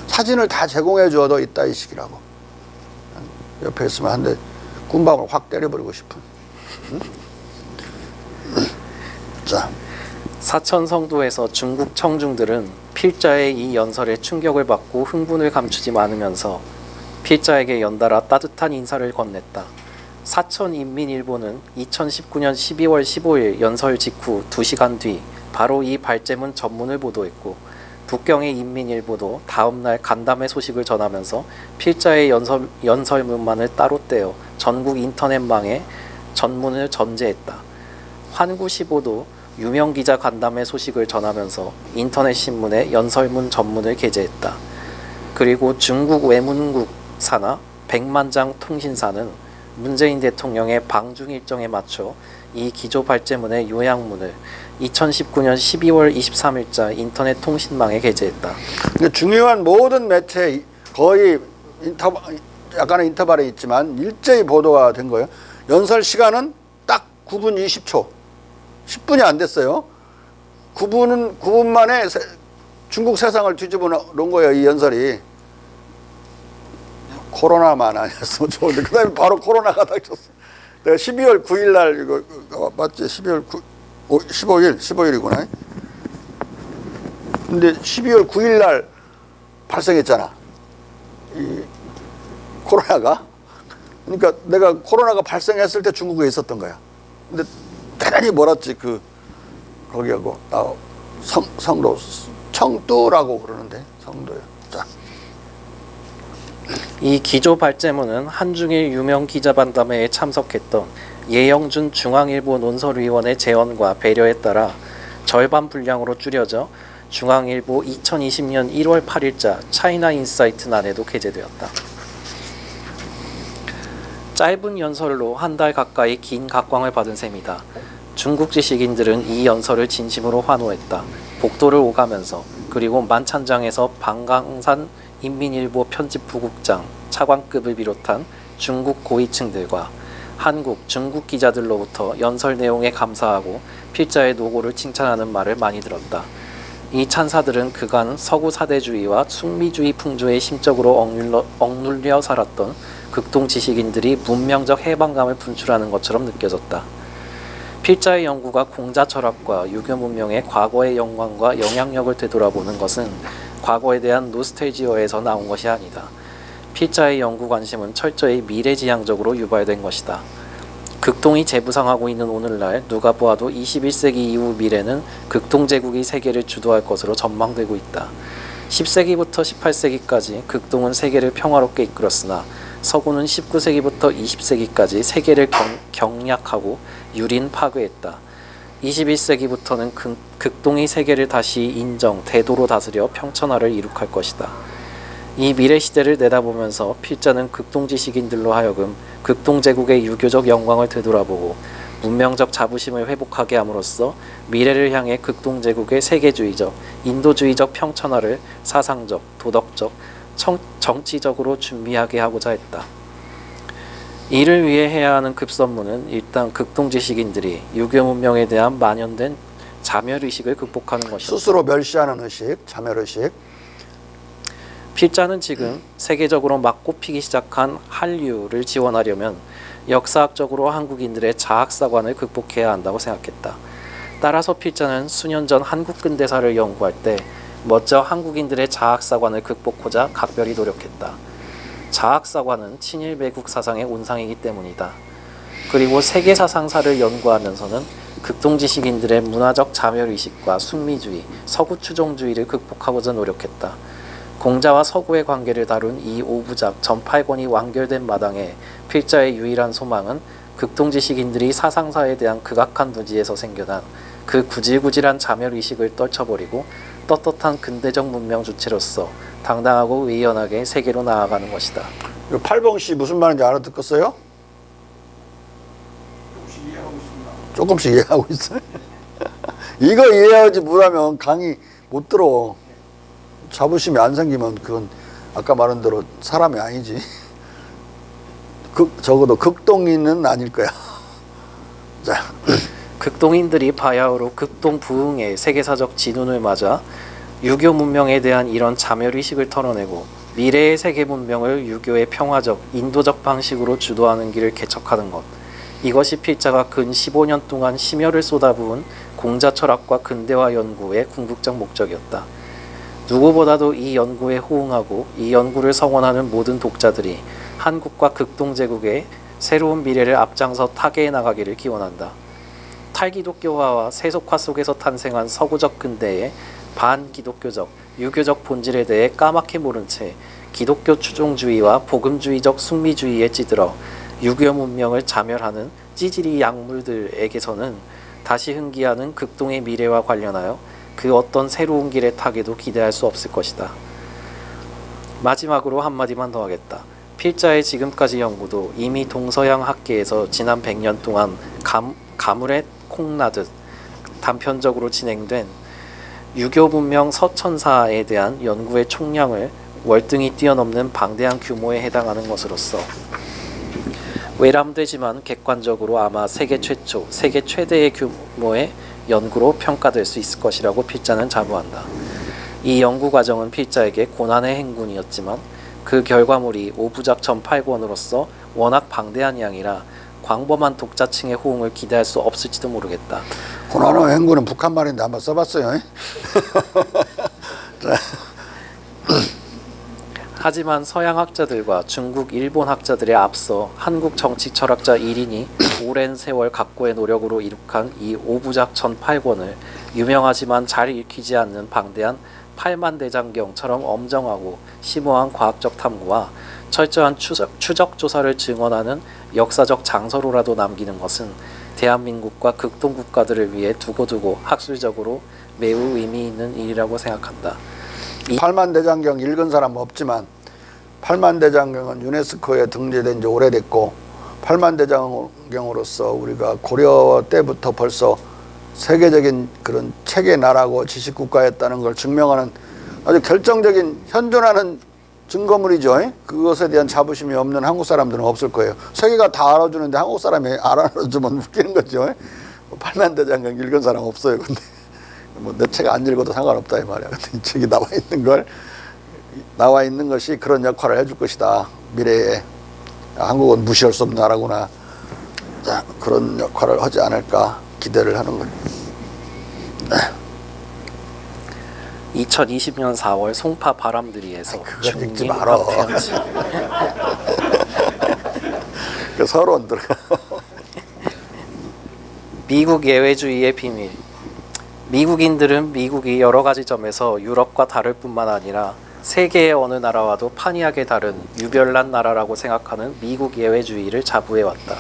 사진을 다 제공해 줘도 있다 이 식이라고. 옆에 있으면 한 대 군밤을 확 때려버리고 싶은. 자, 사천 성도에서 중국 청중들은 필자의 이 연설에 충격을 받고 흥분을 감추지 않으면서 필자에게 연달아 따뜻한 인사를 건넸다. 사천인민일보는 2019년 12월 15일 연설 직후 2시간 뒤 바로 이 발제문 전문을 보도했고, 북경의 인민일보도 다음날 간담회 소식을 전하면서 필자의 연설문만을 따로 떼어 전국 인터넷망에 전문을 전제했다. 환구시보도 유명 기자 간담회 소식을 전하면서 인터넷 신문에 연설문 전문을 게재했다. 그리고 중국 외문국사나 백만장 통신사는 문재인 대통령의 방중 일정에 맞춰 이 기조 발제문의 요약문을 2019년 12월 23일자 인터넷 통신망에 게재했다. 중요한 모든 매체 거의 약간의 인터벌에 있지만 일제히 보도가 된 거예요. 연설 시간은 딱 9분 20초. 10분이 안 됐어요. 9분 만에 중국 세상을 뒤집어 놓은 거예요, 이 연설이. 코로나만 아니었으면 좋은데, 그 다음에 바로 코로나가 닥쳤어. 내가 12월 9일 날, 이거, 맞지? 12월 15일이구나. 근데 12월 9일 날 발생했잖아. 이 코로나가. 그러니까 내가 코로나가 발생했을 때 중국에 있었던 거야. 근데 대단히 멀었지. 거기하고 성도 청도라고 그러는데 성도야. 자, 이 기조 발제문은 한중일 유명 기자간담회에 참석했던 예영준 중앙일보 논설위원의 제언과 배려에 따라 절반 분량으로 줄여져 중앙일보 2020년 1월 8일자 차이나 인사이트 난에도 게재되었다. 짧은 연설로 한 달 가까이 긴 각광을 받은 셈이다. 중국 지식인들은 이 연설을 진심으로 환호했다. 복도를 오가면서, 그리고 만찬장에서 방강산 인민일보 편집부국장, 차관급을 비롯한 중국 고위층들과 한국, 중국 기자들로부터 연설 내용에 감사하고 필자의 노고를 칭찬하는 말을 많이 들었다. 이 찬사들은 그간 서구 사대주의와 숙미주의 풍조에 심적으로 억눌려 살았던 극동 지식인들이 문명적 해방감을 분출하는 것처럼 느껴졌다. 필자의 연구가 공자 철학과 유교 문명의 과거의 영광과 영향력을 되돌아보는 것은 과거에 대한 노스텔지어에서 나온 것이 아니다. 필자의 연구 관심은 철저히 미래지향적으로 유발된 것이다. 극동이 재부상하고 있는 오늘날 누가 보아도 21세기 이후 미래는 극동제국이 세계를 주도할 것으로 전망되고 있다. 10세기부터 18세기까지 극동은 세계를 평화롭게 이끌었으나 서구는 19세기부터 20세기까지 세계를 경략하고 유린 파괴했다. 21세기부터는 극동이 세계를 다시 인정, 대도로 다스려 평천화를 이룩할 것이다. 이 미래 시대를 내다보면서 필자는 극동 지식인들로 하여금 극동 제국의 유교적 영광을 되돌아보고 문명적 자부심을 회복하게 함으로써 미래를 향해 극동 제국의 세계주의적, 인도주의적 평천화를 사상적, 도덕적, 정치적으로 준비하게 하고자 했다. 이를 위해 해야 하는 급선무는 일단 극동 지식인들이 유교 문명에 대한 만연된 자멸의식을 극복하는 것이었다. 스스로 멸시하는 의식, 자멸의식. 필자는 지금 세계적으로 막 꼽히기 시작한 한류를 지원하려면 역사학적으로 한국인들의 자학사관을 극복해야 한다고 생각했다. 따라서 필자는 수년 전 한국 근대사를 연구할 때 먼저 한국인들의 자학사관을 극복하고자 각별히 노력했다. 자학사관은 친일 매국 사상의 온상이기 때문이다. 그리고 세계사상사를 연구하면서는 극동지식인들의 문화적 자멸의식과 숙미주의, 서구 추종주의를 극복하고자 노력했다. 공자와 서구의 관계를 다룬 이 5부작 전 8권이 완결된 마당에 필자의 유일한 소망은 극동지식인들이 사상사에 대한 극악한 부지에서 생겨난 그 구질구질한 자멸의식을 떨쳐버리고 떳떳한 근대적 문명 주체로서 당당하고 의연하게 세계로 나아가는 것이다. 팔봉씨 무슨 말인지 알아듣겠어요? 조금씩 이해하고 있어요. 이거 이해하지 못하면 강의 못 들어. 자부심이 안 생기면 그건 아까 말한 대로 사람이 아니지. 적어도 극동인은 아닐 거야. 자, 극동인들이 바야흐로 극동 부흥의 세계사적 진운을 맞아 유교 문명에 대한 이런 자멸의식을 털어내고 미래의 세계 문명을 유교의 평화적, 인도적 방식으로 주도하는 길을 개척하는 것. 이것이 필자가 근 15년 동안 심혈을 쏟아부은 공자 철학과 근대화 연구의 궁극적 목적이었다. 누구보다도 이 연구에 호응하고 이 연구를 성원하는 모든 독자들이 한국과 극동제국의 새로운 미래를 앞장서 타개해 나가기를 기원한다. 탈기독교화와 세속화 속에서 탄생한 서구적 근대의 반기독교적, 유교적 본질에 대해 까맣게 모른 채 기독교 추종주의와 복음주의적 숙미주의에 찌들어 유교 문명을 자멸하는 찌질이 약물들에게서는 다시 흥기하는 극동의 미래와 관련하여 그 어떤 새로운 길의 타개도 기대할 수 없을 것이다. 마지막으로 한마디만 더 하겠다. 필자의 지금까지 연구도 이미 동서양 학계에서 지난 100년 동안 가물에 콩나듯 단편적으로 진행된 유교 문명 서천사에 대한 연구의 총량을 월등히 뛰어넘는 방대한 규모에 해당하는 것으로서 외람되지만 객관적으로 아마 세계 최초, 세계 최대의 규모의 연구로 평가될 수 있을 것이라고 필자는 자부한다. 이 연구 과정은 필자에게 고난의 행군이었지만 그 결과물이 5부작 전 8권으로서 워낙 방대한 양이라 광범한 독자층의 호응을 기대할 수 없을지도 모르겠다. 고난의 행군은 북한 말인데 한번 써봤어요. 하지만 서양 학자들과 중국, 일본 학자들에 앞서 한국 정치 철학자 1인이 오랜 세월 각고의 노력으로 이룩한 이 5부작 전 8권을 유명하지만 잘 읽히지 않는 방대한 팔만대장경처럼 엄정하고 심오한 과학적 탐구와 철저한 추적 조사를 증언하는 역사적 장서로라도 남기는 것은 대한민국과 극동 국가들을 위해 두고두고 학술적으로 매우 의미 있는 일이라고 생각한다. 팔만대장경 읽은 사람 없지만 팔만대장경은 유네스코에 등재된 지 오래됐고 팔만대장경으로서 우리가 고려 때부터 벌써 세계적인 그런 책의 나라고 지식국가였다는 걸 증명하는 아주 결정적인 현존하는 증거물이죠. 그것에 대한 자부심이 없는 한국 사람들은 없을 거예요. 세계가 다 알아주는데 한국 사람이 알아주면 웃기는 거죠. 팔만대장경 읽은 사람 없어요. 근데 뭐 내 책 안 읽어도 상관없다 이 말이야. 근데 이 책이 나와 있는 것이 그런 역할을 해줄 것이다. 미래에 한국은 무시할 수 없는 나라구나. 자, 그런 역할을 하지 않을까 기대를 하는 거예요. 2020년 4월 송파 바람들이에서 그건 읽지 말어. 그 서론 들어가. 미국 예외주의의 비밀. 미국인들은 미국이 여러 가지 점에서 유럽과 다를 뿐만 아니라 세계의 어느 나라와도 판이하게 다른 유별난 나라라고 생각하는 미국 예외주의를 자부해왔다.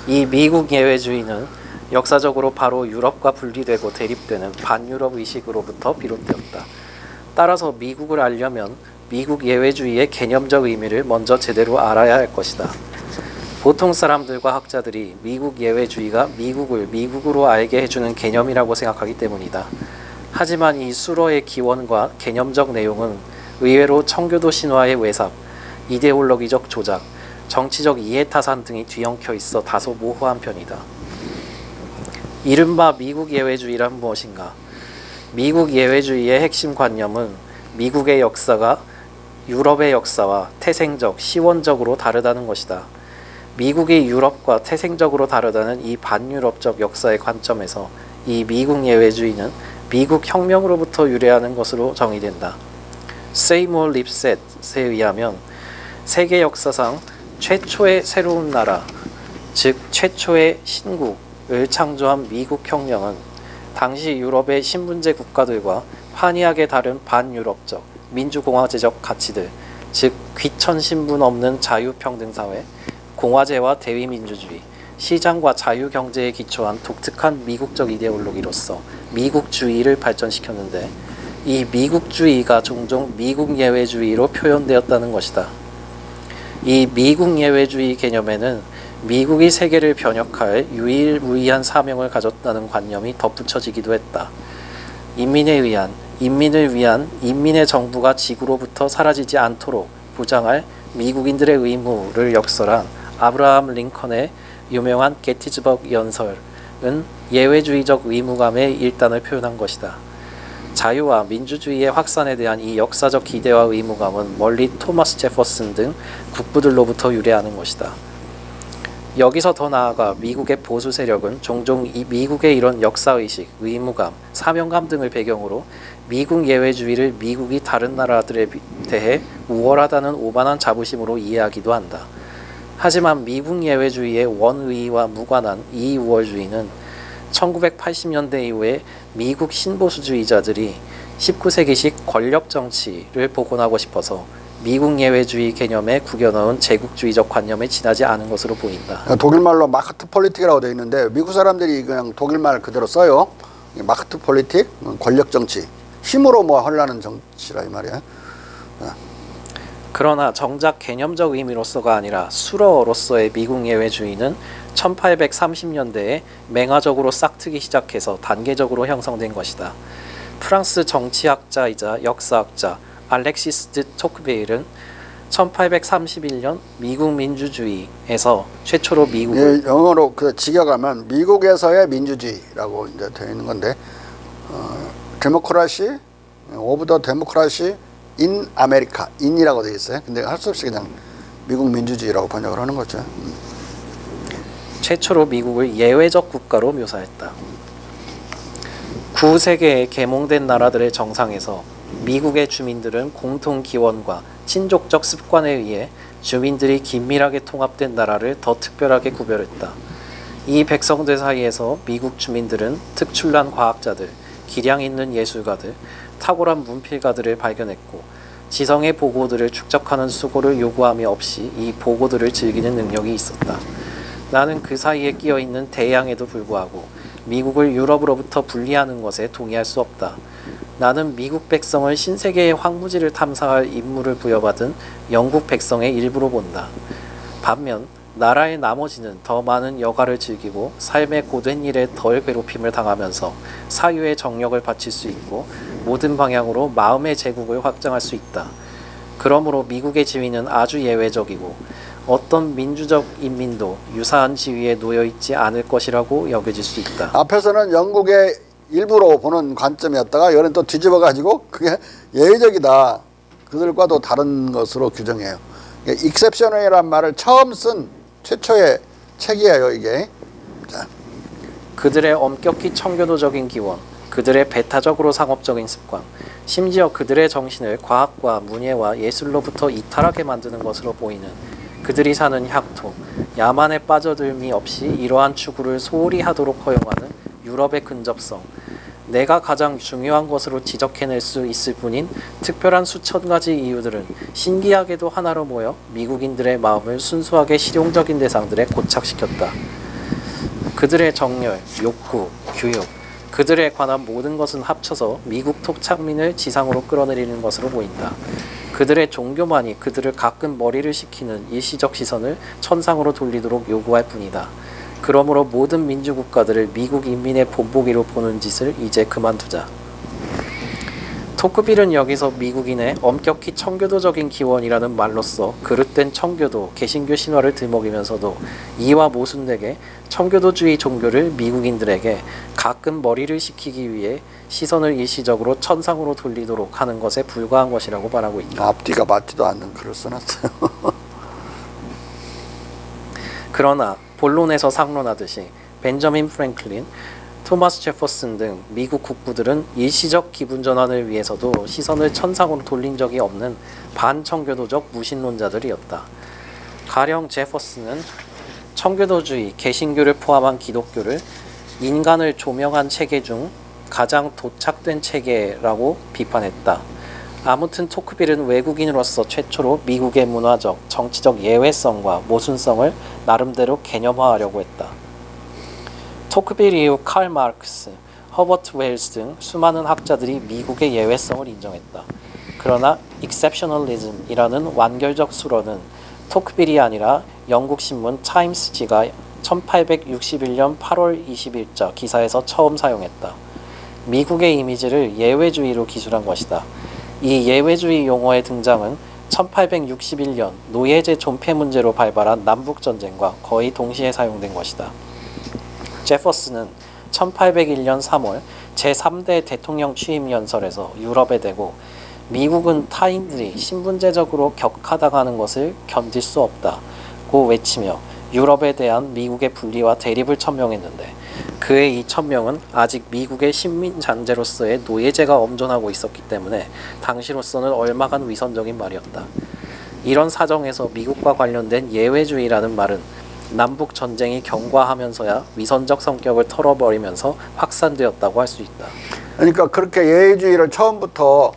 이 미국 예외주의는 역사적으로 바로 유럽과 분리되고 대립되는 반유럽 의식으로부터 비롯되었다. 따라서 미국을 알려면 미국 예외주의의 개념적 의미를 먼저 제대로 알아야 할 것이다. 보통 사람들과 학자들이 미국 예외주의가 미국을 미국으로 알게 해주는 개념이라고 생각하기 때문이다. 하지만 이 수로의 기원과 개념적 내용은 의외로 청교도 신화의 외삽, 이데올로기적 조작, 정치적 이해타산 등이 뒤엉켜 있어 다소 모호한 편이다. 이른바 미국 예외주의란 무엇인가? 미국 예외주의의 핵심 관념은 미국의 역사가 유럽의 역사와 태생적, 시원적으로 다르다는 것이다. 미국이 유럽과 태생적으로 다르다는 이 반유럽적 역사의 관점에서 이 미국 예외주의는 미국 혁명으로부터 유래하는 것으로 정의된다. 세이몰 립셋에 의하면 세계 역사상 최초의 새로운 나라, 즉 최초의 신국을 창조한 미국 혁명은 당시 유럽의 신분제 국가들과 판이하게 다른 반유럽적 민주공화제적 가치들, 즉 귀천 신분 없는 자유평등사회, 공화제와 대의민주주의, 시장과 자유경제에 기초한 독특한 미국적 이데올로기로서 미국주의를 발전시켰는데 이 미국주의가 종종 미국 예외주의로 표현되었다는 것이다. 이 미국 예외주의 개념에는 미국이 세계를 변혁할 유일무이한 사명을 가졌다는 관념이 덧붙여지기도 했다. 인민을 위한 인민의 정부가 지구로부터 사라지지 않도록 보장할 미국인들의 의무를 역설한 아브라함 링컨의 유명한 게티즈버그 연설은 예외주의적 의무감의 일단을 표현한 것이다. 자유와 민주주의의 확산에 대한 이 역사적 기대와 의무감은 멀리 토마스 제퍼슨 등 국부들로부터 유래하는 것이다. 여기서 더 나아가 미국의 보수 세력은 종종 미국의 이런 역사의식, 의무감, 사명감 등을 배경으로 미국 예외주의를 미국이 다른 나라들에 대해 우월하다는 오만한 자부심으로 이해하기도 한다. 하지만 미국 예외주의의 원의와 무관한 이 우월주의는 1980년대 이후에 미국 신보수주의자들이 19세기식 권력 정치를 복원하고 싶어서 미국 예외주의 개념에 구겨넣은 제국주의적 관념에 지나지 않은 것으로 보인다. 독일말로 마크트 폴리틱이라고 되어 있는데 미국 사람들이 그냥 독일말 그대로 써요. 마크트 폴리틱, 권력 정치, 힘으로 뭐 하려는 정치라 이 말이야. 그러나 정작 개념적 의미로서가 아니라 수로로서의 미국 예외주의는 1830년대에 맹화적으로 싹트기 시작해서 단계적으로 형성된 것이다. 프랑스 정치학자이자 역사학자 알렉시스 드 토크베일은 1831년 미국 민주주의에서 최초로 미국을 영어로 그 직역하면 미국에서의 민주주의라고 이제 되어 있는 건데 데모크라시 오브 더 데모크라시 인 아메리카 인이라고 되어 있어요. 근데 할 수 없이 그냥 미국 민주주의라고 번역을 하는 거죠. 최초로 미국을 예외적 국가로 묘사했다. 9세계에 계몽된 나라들의 정상에서 미국의 주민들은 공통 기원과 친족적 습관에 의해 주민들이 긴밀하게 통합된 나라를 더 특별하게 구별했다. 이 백성들 사이에서 미국 주민들은 특출난 과학자들, 기량 있는 예술가들, 탁월한 문필가들을 발견했고 지성의 보고들을 축적하는 수고를 요구함이 없이 이 보고들을 즐기는 능력이 있었다. 나는 그 사이에 끼어있는 대양에도 불구하고 미국을 유럽으로부터 분리하는 것에 동의할 수 없다. 나는 미국 백성을 신세계의 황무지를 탐사할 임무를 부여받은 영국 백성의 일부로 본다. 반면 나라의 나머지는 더 많은 여가를 즐기고 삶의 고된 일에 덜 괴롭힘을 당하면서 사유의 정력을 바칠 수 있고 모든 방향으로 마음의 제국을 확장할 수 있다. 그러므로 미국의 지위는 아주 예외적이고 어떤 민주적 인민도 유사한 지위에 놓여있지 않을 것이라고 여겨질 수 있다. 앞에서는 영국의 일부로 보는 관점이었다가 이번엔 또 뒤집어 가지고 그게 예외적이다. 그들과도 다른 것으로 규정해요. 익셉셔널이란 말을 처음 쓴 최초의 책이에요, 이게. 자. 그들의 엄격히 청교도적인 기원, 그들의 배타적으로 상업적인 습관, 심지어 그들의 정신을 과학과 문예와 예술로부터 이탈하게 만드는 것으로 보이는 그들이 사는 혁토, 야만에 빠져들미 없이 이러한 추구를 소홀히 하도록 허용하는 유럽의 근접성, 내가 가장 중요한 것으로 지적해낼 수 있을 뿐인 특별한 수천 가지 이유들은 신기하게도 하나로 모여 미국인들의 마음을 순수하게 실용적인 대상들에 고착시켰다. 그들의 정열, 욕구, 교육, 그들에 관한 모든 것은 합쳐서 미국 토착민을 지상으로 끌어내리는 것으로 보인다. 그들의 종교만이 그들을 가끔 머리를 식히는 일시적 시선을 천상으로 돌리도록 요구할 뿐이다. 그러므로 모든 민주국가들을 미국 인민의 본보기로 보는 짓을 이제 그만두자. 토크빌은 여기서 미국인의 엄격히 청교도적인 기원이라는 말로써 그릇된 청교도, 개신교 신화를 들먹이면서도 이와 모순되게 청교도주의 종교를 미국인들에게 가끔 머리를 식히기 위해 시선을 일시적으로 천상으로 돌리도록 하는 것에 불과한 것이라고 말하고 있다. 앞뒤가 맞지도 않는 글을 써놨어요. 그러나 본론에서 상론하듯이 벤저민 프랭클린, 토마스 제퍼슨 등 미국 국부들은 일시적 기분 전환을 위해서도 시선을 천상으로 돌린 적이 없는 반청교도적 무신론자들이었다. 가령 제퍼슨은 청교도주의, 개신교를 포함한 기독교를 인간을 조명한 체계 중 가장 도착된 체계라고 비판했다. 아무튼 토크빌은 외국인으로서 최초로 미국의 문화적, 정치적 예외성과 모순성을 나름대로 개념화하려고 했다. 토크빌 이후 칼 마르크스, 허버트 웨일스 등 수많은 학자들이 미국의 예외성을 인정했다. 그러나 exceptionalism이라는 완결적 수로는 토크빌이 아니라 영국 신문 타임스지가 1861년 8월 20일자 기사에서 처음 사용했다. 미국의 이미지를 예외주의로 기술한 것이다. 이 예외주의 용어의 등장은 1861년 노예제 존폐 문제로 발발한 남북전쟁과 거의 동시에 사용된 것이다. 제퍼슨은 1801년 3월 제3대 대통령 취임 연설에서 유럽에 대고 미국은 타인들이 신분제적으로 격하당하는 것을 견딜 수 없다고 외치며 유럽에 대한 미국의 분리와 대립을 천명했는데 그의 이 천명은 아직 미국의 식민 잔재로서의 노예제가 엄존하고 있었기 때문에 당시로서는 얼마간 위선적인 말이었다. 이런 사정에서 미국과 관련된 예외주의라는 말은 남북 전쟁이 경과하면서야 위선적 성격을 털어버리면서 확산되었다고 할 수 있다. 그러니까 그렇게 예외주의를 처음부터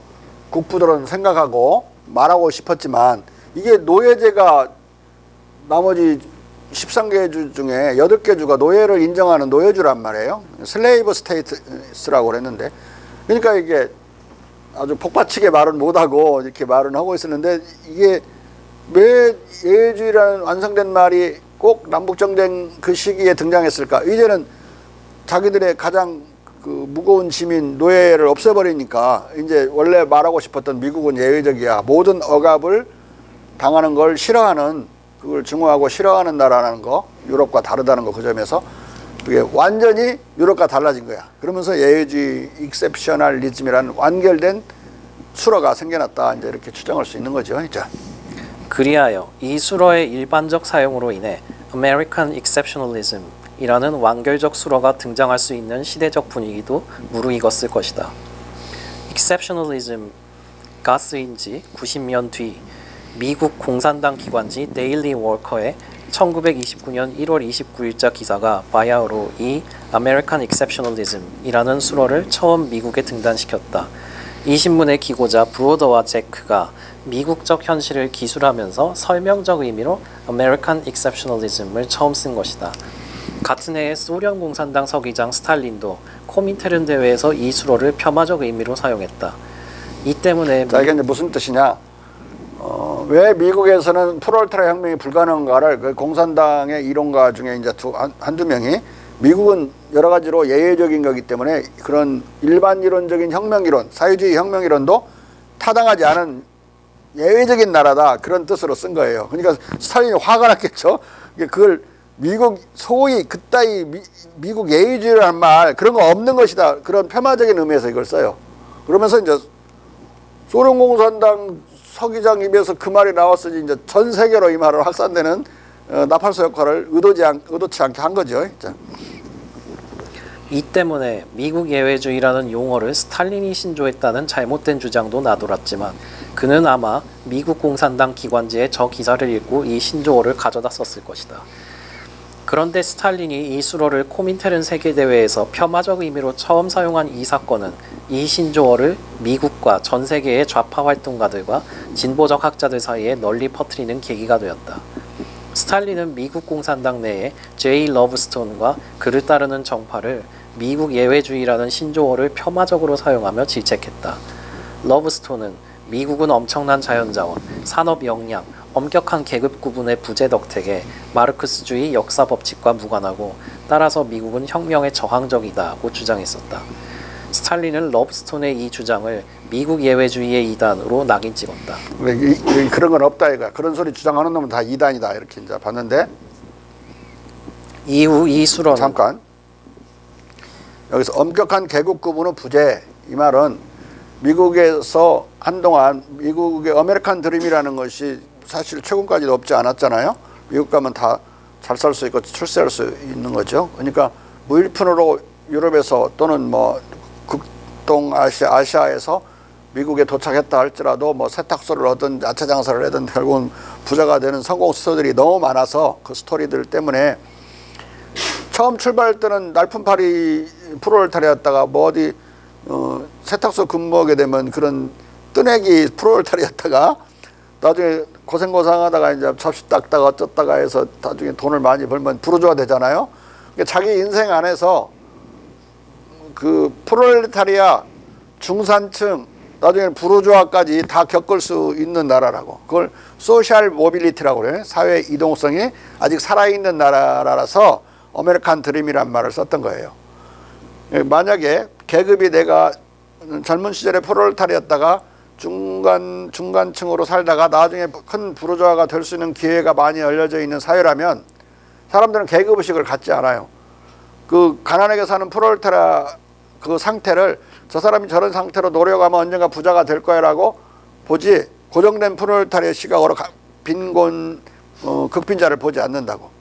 국부들은 생각하고 말하고 싶었지만 이게 노예제가 나머지 13개 주 중에 8개 주가 노예를 인정하는 노예주란 말이에요. 슬레이브 스테이트스라고 그랬는데 그러니까 이게 아주 폭받치게 말은 못하고 이렇게 말은 하고 있었는데 이게 왜 예외주의라는 완성된 말이 꼭 남북전쟁 그 시기에 등장했을까? 이제는 자기들의 가장 그 무거운 짐인 노예를 없애버리니까 이제 원래 말하고 싶었던 미국은 예외적이야. 모든 억압을 당하는 걸 싫어하는, 그걸 증오하고 싫어하는 나라라는 거, 유럽과 다르다는 거, 그 점에서 그게 완전히 유럽과 달라진 거야. 그러면서 예외주의, 익셉셔널리즘이라는 완결된 수로가 생겨났다. 이제 이렇게 추정할 수 있는 거죠. 이제. 그리하여 이 수로의 일반적 사용으로 인해 American Exceptionalism 이라는 완결적 수로가 등장할 수 있는 시대적 분위기도 무르익었을 것이다. Exceptionalism가 쓰인 지 90년 뒤 미국 공산당 기관지 데일리 워커의 1929년 1월 29일자 기사가 바야흐로 이 American Exceptionalism 이라는 수로를 처음 미국에 등단시켰다. 이 신문의 기고자 브로더와 제크가 미국적 현실을 기술하면서 설명적 의미로 American Exceptionalism을 처음 쓴 것이다. 같은 해에 소련 공산당 서기장 스탈린도 코민테른 대회에서 이 수로를 폄하적 의미로 사용했다. 이 때문에 자, 이게 이제 무슨 뜻이냐? 왜 미국에서는 프롤레타리아 혁명이 불가능한가를 그 공산당의 이론가 중에 이제 한두 명이 미국은 여러 가지로 예외적인 거기 때문에 그런 일반 이론적인 혁명이론, 사회주의 혁명이론도 타당하지 않은 예외적인 나라다, 그런 뜻으로 쓴 거예요. 그러니까 스탈린이 화가 났겠죠. 그걸 미국 소위 그따위 미국 예의주의라는 말 그런 거 없는 것이다, 그런 폄하적인 의미에서 이걸 써요. 그러면서 이제 소련 공산당 서기장 입에서 그 말이 나왔으니 이제 전 세계로 이 말을 확산되는 나팔소 역할을 의도치 않게 한 거죠. 진짜. 이 때문에 미국 예외주의라는 용어를 스탈린이 신조했다는 잘못된 주장도 나돌았지만 그는 아마 미국 공산당 기관지에 저 기사를 읽고 이 신조어를 가져다 썼을 것이다. 그런데 스탈린이 이 수로를 코민테른 세계대회에서 폄하적 의미로 처음 사용한 이 사건은 이 신조어를 미국과 전 세계의 좌파 활동가들과 진보적 학자들 사이에 널리 퍼뜨리는 계기가 되었다. 스탈린은 미국 공산당 내에 제이 러브스톤과 그를 따르는 정파를 미국 예외주의라는 신조어를 폄하적으로 사용하며 질책했다. 러브스톤은 미국은 엄청난 자연자원, 산업 역량, 엄격한 계급 구분의 부재 덕택에 마르크스주의 역사 법칙과 무관하고 따라서 미국은 혁명에 저항적이다고 주장했었다. 스탈린은 러브스톤의 이 주장을 미국 예외주의의 이단으로 낙인 찍었다. 그런 건 없다 이거. 그런 소리 주장하는 놈은 다 이단이다 이렇게 이제 봤는데, 이후 이 수로는 잠깐 여기서 엄격한 계급 구분의 부재, 이 말은 미국에서 한동안 미국의 아메리칸 드림이라는 것이 사실 최근까지도 없지 않았잖아요. 미국 가면 다 잘 살 수 있고 출세할 수 있는 거죠. 그러니까 무일푼으로 유럽에서 또는 뭐 북동아시아에서 미국에 도착했다 할지라도 뭐 세탁소를 하든 야채 장사를 하든 결국은 부자가 되는 성공 스토리들이 너무 많아서 그 스토리들 때문에 처음 출발할 때는 날품팔이 프롤레타리였다가 뭐 어디 세탁소 근무하게 되면 그런 뜨내기 프롤레타리였다가 나중에 고생하다가 이제 접시 닦다가 어쩌다가 해서 나중에 돈을 많이 벌면 부르주아 되잖아요. 그러니까 자기 인생 안에서 그 프롤레타리아, 중산층, 나중에는 부르주아까지 다 겪을 수 있는 나라라고. 그걸 소셜 모빌리티라고 그래요. 사회 이동성이 아직 살아있는 나라라서 아메리칸 드림이란 말을 썼던 거예요. 만약에 계급이 내가 젊은 시절에 프롤레타리였다가 중간층으로 살다가 나중에 큰 부르주아가 될 수 있는 기회가 많이 열려져 있는 사회라면 사람들은 계급의식을 갖지 않아요. 그 가난하게 사는 프롤레타리아 그 상태를 저 사람이 저런 상태로 노력하면 언젠가 부자가 될 거야라고 보지, 고정된 프롤레타리아 시각으로 빈곤 극빈자를 보지 않는다고.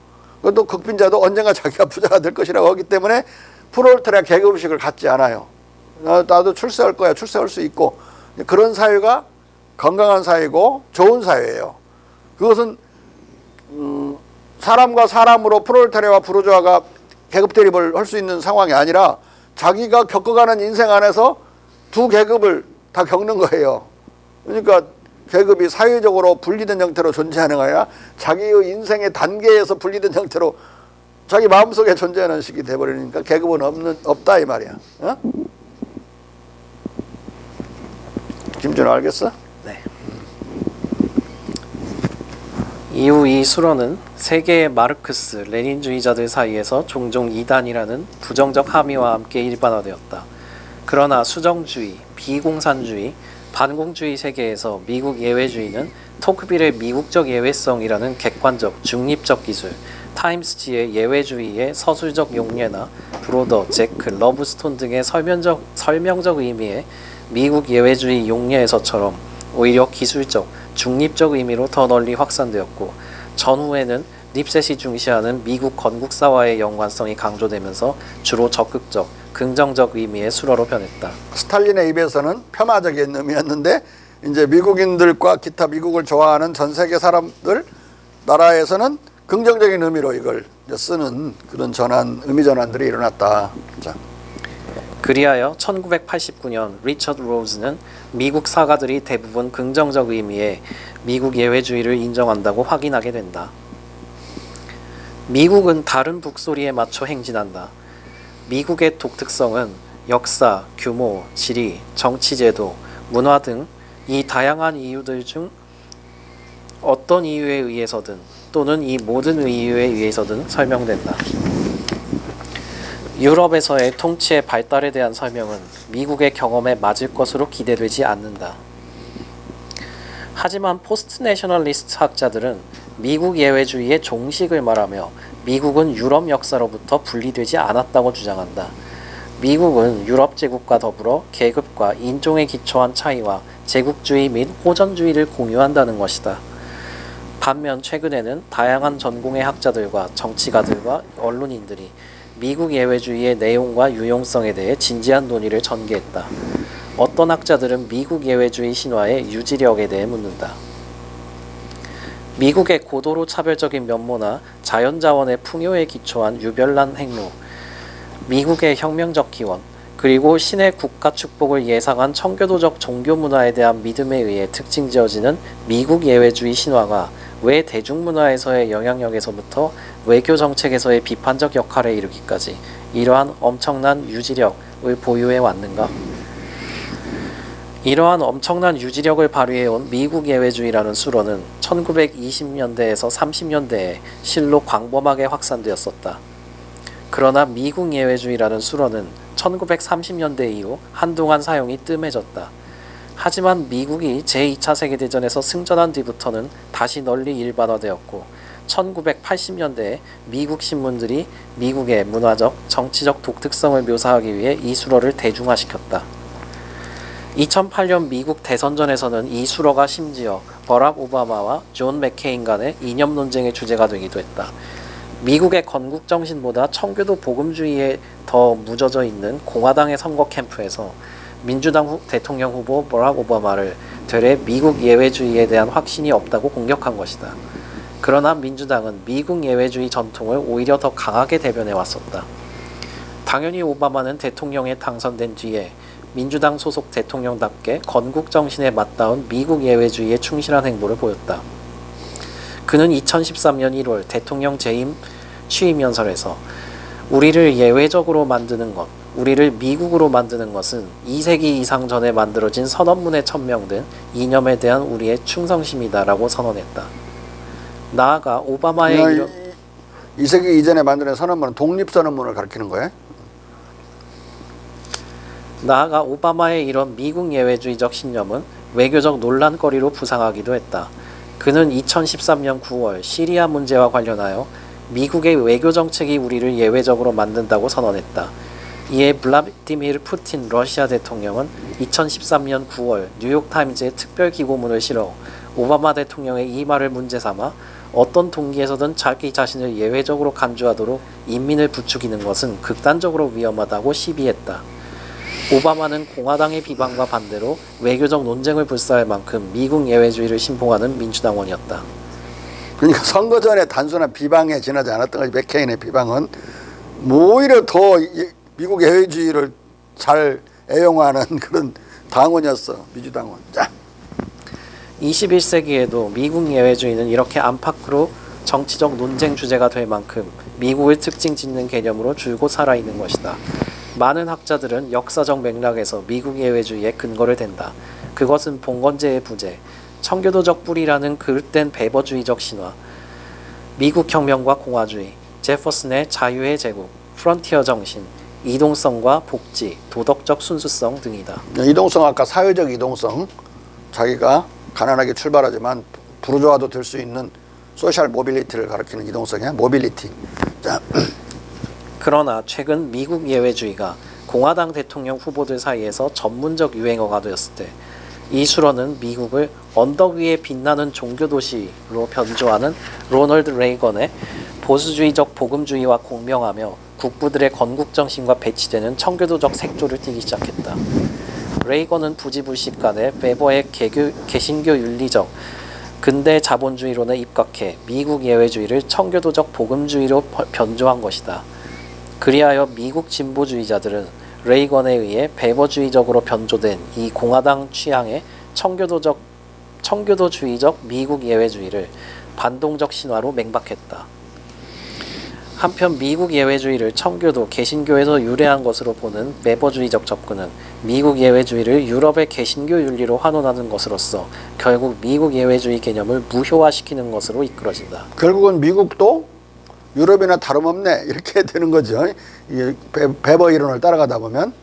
그것도 극빈자도 언젠가 자기가 부자가 될 것이라고 하기 때문에 프롤레타리아 계급의식을 갖지 않아요. 나도 출세할 거야. 출세할 수 있고. 그런 사회가 건강한 사회고 좋은 사회예요. 그것은 사람과 사람으로 프롤레타리아와 부르주아가 계급 대립을 할 수 있는 상황이 아니라 자기가 겪어가는 인생 안에서 두 계급을 다 겪는 거예요. 그러니까 계급이 사회적으로 분리된 형태로 존재하는 게 아니라 자기의 인생의 단계에서 분리된 형태로 자기 마음속에 존재하는 식이 돼버리니까 계급은 없다 이 말이야. 어? 김준호 알겠어? 네. 이후 이 수로는 세계의 마르크스, 레닌주의자들 사이에서 종종 이단이라는 부정적 함의와 함께 일반화되었다. 그러나 수정주의, 비공산주의, 반공주의 세계에서 미국 예외주의는 토크빌의 미국적 예외성이라는 객관적, 중립적 기술, 타임스지의 예외주의의 서술적 용례나 브로더, 제크, 러브스톤 등의 설명적 의미의 미국 예외주의 용례에서처럼 오히려 기술적, 중립적 의미로 더 널리 확산되었고 전후에는 립셋이 중시하는 미국 건국사와의 연관성이 강조되면서 주로 적극적, 긍정적 의미의 수로로 변했다. 스탈린의 입에서는 폄하적인 의미였는데 이제 미국인들과 기타 미국을 좋아하는 전 세계 사람들 나라에서는 긍정적인 의미로 이걸 쓰는 그런 의미 전환들이 일어났다. 자. 그리하여 1989년 리처드 로즈는 미국 사가들이 대부분 긍정적 의미의 미국 예외주의를 인정한다고 확인하게 된다. 미국은 다른 북소리에 맞춰 행진한다. 미국의 독특성은 역사, 규모, 지리, 정치제도, 문화 등 이 다양한 이유들 중 어떤 이유에 의해서든 또는 이 모든 이유에 의해서든 설명된다. 유럽에서의 통치의 발달에 대한 설명은 미국의 경험에 맞을 것으로 기대되지 않는다. 하지만 포스트 내셔널리스트 학자들은 미국 예외주의의 종식을 말하며 미국은 유럽 역사로부터 분리되지 않았다고 주장한다. 미국은 유럽 제국과 더불어 계급과 인종에 기초한 차이와 제국주의 및 호전주의를 공유한다는 것이다. 반면 최근에는 다양한 전공의 학자들과 정치가들과 언론인들이 미국 예외주의의 내용과 유용성에 대해 진지한 논의를 전개했다. 어떤 학자들은 미국 예외주의 신화의 유지력에 대해 묻는다. 미국의 고도로 차별적인 면모나 자연자원의 풍요에 기초한 유별난 행로, 미국의 혁명적 기원, 그리고 신의 국가 축복을 예상한 청교도적 종교 문화에 대한 믿음에 의해 특징 지어지는 미국 예외주의 신화가 왜 대중문화에서의 영향력에서부터 외교 정책에서의 비판적 역할에 이르기까지 이러한 엄청난 유지력을 보유해 왔는가? 이러한 엄청난 유지력을 발휘해온 미국 예외주의라는 수로는 1920년대에서 30년대에 실로 광범하게 확산되었었다. 그러나 미국 예외주의라는 수로는 1930년대 이후 한동안 사용이 뜸해졌다. 하지만 미국이 제2차 세계대전에서 승전한 뒤부터는 다시 널리 일반화되었고 1980년대에 미국 신문들이 미국의 문화적, 정치적 독특성을 묘사하기 위해 이 수로를 대중화시켰다. 2008년 미국 대선전에서는 이 수로가 심지어 버락 오바마와 존 맥케인 간의 이념 논쟁의 주제가 되기도 했다. 미국의 건국 정신보다 청교도 복음주의에 더 묻어져 있는 공화당의 선거 캠프에서 민주당 대통령 후보 버락 오바마를 되레 미국 예외주의에 대한 확신이 없다고 공격한 것이다. 그러나 민주당은 미국 예외주의 전통을 오히려 더 강하게 대변해 왔었다. 당연히 오바마는 대통령에 당선된 뒤에 민주당 소속 대통령답게 건국 정신에 맞닿은 미국 예외주의에 충실한 행보를 보였다. 그는 2013년 1월 대통령 재임 취임 연설에서 우리를 예외적으로 만드는 것, 우리를 미국으로 만드는 것은 2세기 이상 전에 만들어진 선언문에 천명된 이념에 대한 우리의 충성심이다라고 선언했다. 나아가 오바마의 2세기 이전에 만든 선언문은 독립선언문을 가리키는 거예요? 나아가 오바마의 이런 미국 예외주의적 신념은 외교적 논란거리로 부상하기도 했다. 그는 2013년 9월 시리아 문제와 관련하여 미국의 외교 정책이 우리를 예외적으로 만든다고 선언했다. 이에 블라디미르 푸틴 러시아 대통령은 2013년 9월 뉴욕타임즈에 특별 기고문을 실어 오바마 대통령의 이 말을 문제 삼아 어떤 동기에서든 자기 자신을 예외적으로 간주하도록 인민을 부추기는 것은 극단적으로 위험하다고 시비했다. 오바마는 공화당의 비방과 반대로 외교적 논쟁을 불사할 만큼 미국 예외주의를 신봉하는 민주당원이었다. 그러니까 선거 전에 단순한 비방에 지나지 않았던 거지. 맥케인의 비방은 오히려 더 미국 예외주의를 잘 애용하는 그런 당원이었어. 민주당원. 자. 21세기에도 미국 예외주의는 이렇게 안팎으로 정치적 논쟁 주제가 될 만큼 미국을 특징 짓는 개념으로 줄곧 살아있는 것이다. 많은 학자들은 역사적 맥락에서 미국 예외주의에 근거를 댄다. 그것은 봉건제의 부재, 청교도적 뿌리라는 그릇된 베버주의적 신화, 미국 혁명과 공화주의, 제퍼슨의 자유의 제국, 프런티어 정신, 이동성과 복지, 도덕적 순수성 등이다. 이동성 아까 사회적 이동성, 자기가 가난하게 출발하지만 부르주아도 될 수 있는 소셜 모빌리티를 가리키는 이동성이야. 모빌리티. 자. 그러나 최근 미국 예외주의가 공화당 대통령 후보들 사이에서 전문적 유행어가 되었을 때 이 수로는 미국을 언덕 위에 빛나는 종교도시로 변조하는 로널드 레이건의 보수주의적 복음주의와 공명하며 국부들의 건국정신과 배치되는 청교도적 색조를 띠기 시작했다. 레이건은 부지불식간에 베버의 개신교 윤리적 근대 자본주의론에 입각해 미국 예외주의를 청교도적 복음주의로 변조한 것이다. 그리하여 미국 진보주의자들은 레이건에 의해 베버주의적으로 변조된 이 공화당 취향의 청교도주의적 미국 예외주의를 반동적 신화로 맹박했다. 한편 미국 예외주의를 청교도, 개신교에서 유래한 것으로 보는 베버주의적 접근은 미국 예외주의를 유럽의 개신교 윤리로 환원하는 것으로서 결국 미국 예외주의 개념을 무효화시키는 것으로 이끌어진다. 결국은 미국도 유럽이나 다름없네 이렇게 되는 거죠. 이 베버 이론을 따라가다 보면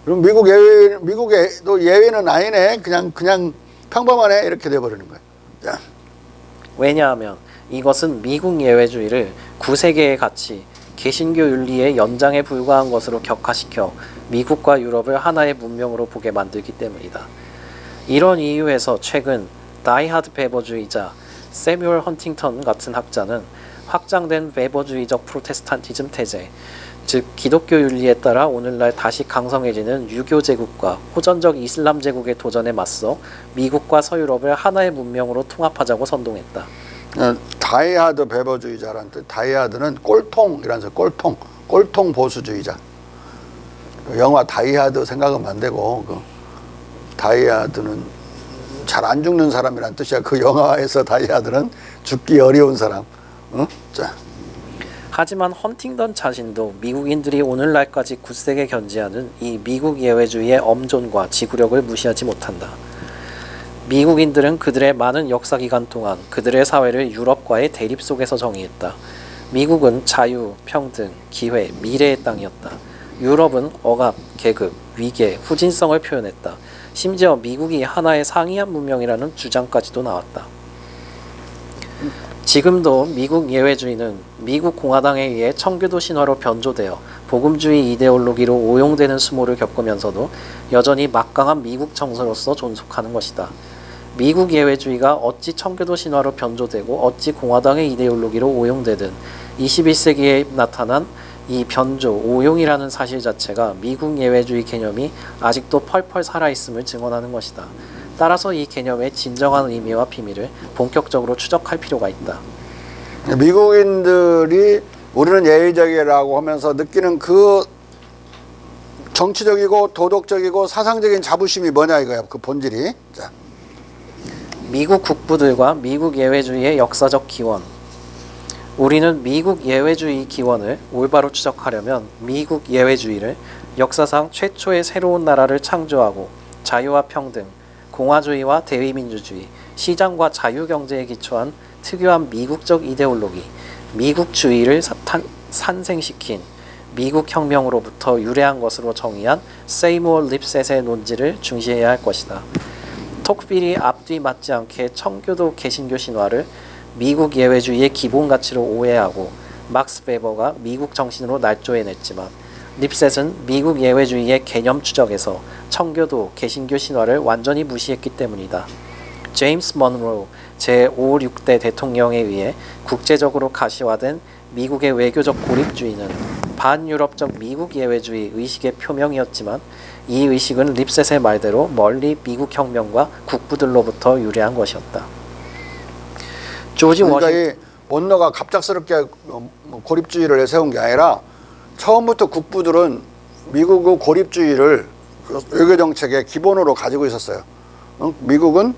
그럼 미국에도 예외는 아니네. 그냥 평범하네 이렇게 돼버리는 거예요. 자. 왜냐하면 이것은 미국 예외주의를 구세계의 가치, 개신교 윤리의 연장에 불과한 것으로 격화시켜 미국과 유럽을 하나의 문명으로 보게 만들기 때문이다. 이런 이유에서 최근 다이하드 베버주의자 세뮤얼 헌팅턴 같은 학자는 확장된 베버주의적 프로테스탄티즘 태제, 즉 기독교 윤리에 따라 오늘날 다시 강성해지는 유교 제국과 호전적 이슬람 제국의 도전에 맞서 미국과 서유럽을 하나의 문명으로 통합하자고 선동했다. 다이하드 베버주의자라는 뜻. 다이하드는 꼴통이라는 뜻. 꼴통 보수주의자. 영화 다이하드 생각하면 안 되고 다이하드는 잘 안 죽는 사람이라는 뜻이야. 그 영화에서 다이하드는 죽기 어려운 사람. 자. 하지만 헌팅던 자신도 미국인들이 오늘날까지 굳세게 견지하는 이 미국 예외주의의 엄존과 지구력을 무시하지 못한다. 미국인들은 그들의 많은 역사기간 동안 그들의 사회를 유럽과의 대립 속에서 정의했다. 미국은 자유, 평등, 기회, 미래의 땅이었다. 유럽은 억압, 계급, 위계, 후진성을 표현했다. 심지어 미국이 하나의 상이한 문명이라는 주장까지도 나왔다. 지금도 미국 예외주의는 미국 공화당에 의해 청교도 신화로 변조되어 복음주의 이데올로기로 오용되는 수모를 겪으면서도 여전히 막강한 미국 정서로서 존속하는 것이다. 미국 예외주의가 어찌 청교도 신화로 변조되고 어찌 공화당의 이데올로기로 오용되든 21세기에 나타난 이 변조, 오용이라는 사실 자체가 미국 예외주의 개념이 아직도 펄펄 살아있음을 증언하는 것이다. 따라서 이 개념의 진정한 의미와 비밀을 본격적으로 추적할 필요가 있다. 미국인들이 우리는 예외적이라고 하면서 느끼는 그 정치적이고 도덕적이고 사상적인 자부심이 뭐냐 이거야. 그 본질이. 자. 미국 국부들과 미국 예외주의의 역사적 기원. 우리는 미국 예외주의 기원을 올바로 추적하려면 미국 예외주의를 역사상 최초의 새로운 나라를 창조하고 자유와 평등, 공화주의와 대의민주주의, 시장과 자유경제에 기초한 특유한 미국적 이데올로기, 미국주의를 산생시킨 미국 혁명으로부터 유래한 것으로 정의한 세이무어 립셋의 논지를 중시해야 할 것이다. 톡빌이 앞뒤 맞지 않게 청교도 개신교 신화를 미국 예외주의의 기본 가치로 오해하고 막스 베버가 미국 정신으로 날조해냈지만 립셋은 미국 예외주의의 개념 추적에서 청교도, 개신교 신화를 완전히 무시했기 때문이다. 제임스 먼로, 제5, 6대 대통령에 의해 국제적으로 가시화된 미국의 외교적 고립주의는 반유럽적 미국 예외주의 의식의 표명이었지만 이 의식은 립셋의 말대로 멀리 미국 혁명과 국부들로부터 유래한 것이었다. 조지 그러니까 워싱턴 이 원로가 갑작스럽게 고립주의를 내세운 게 아니라 처음부터 국부들은 미국의 고립주의를 외교 정책의 기본으로 가지고 있었어요. 미국은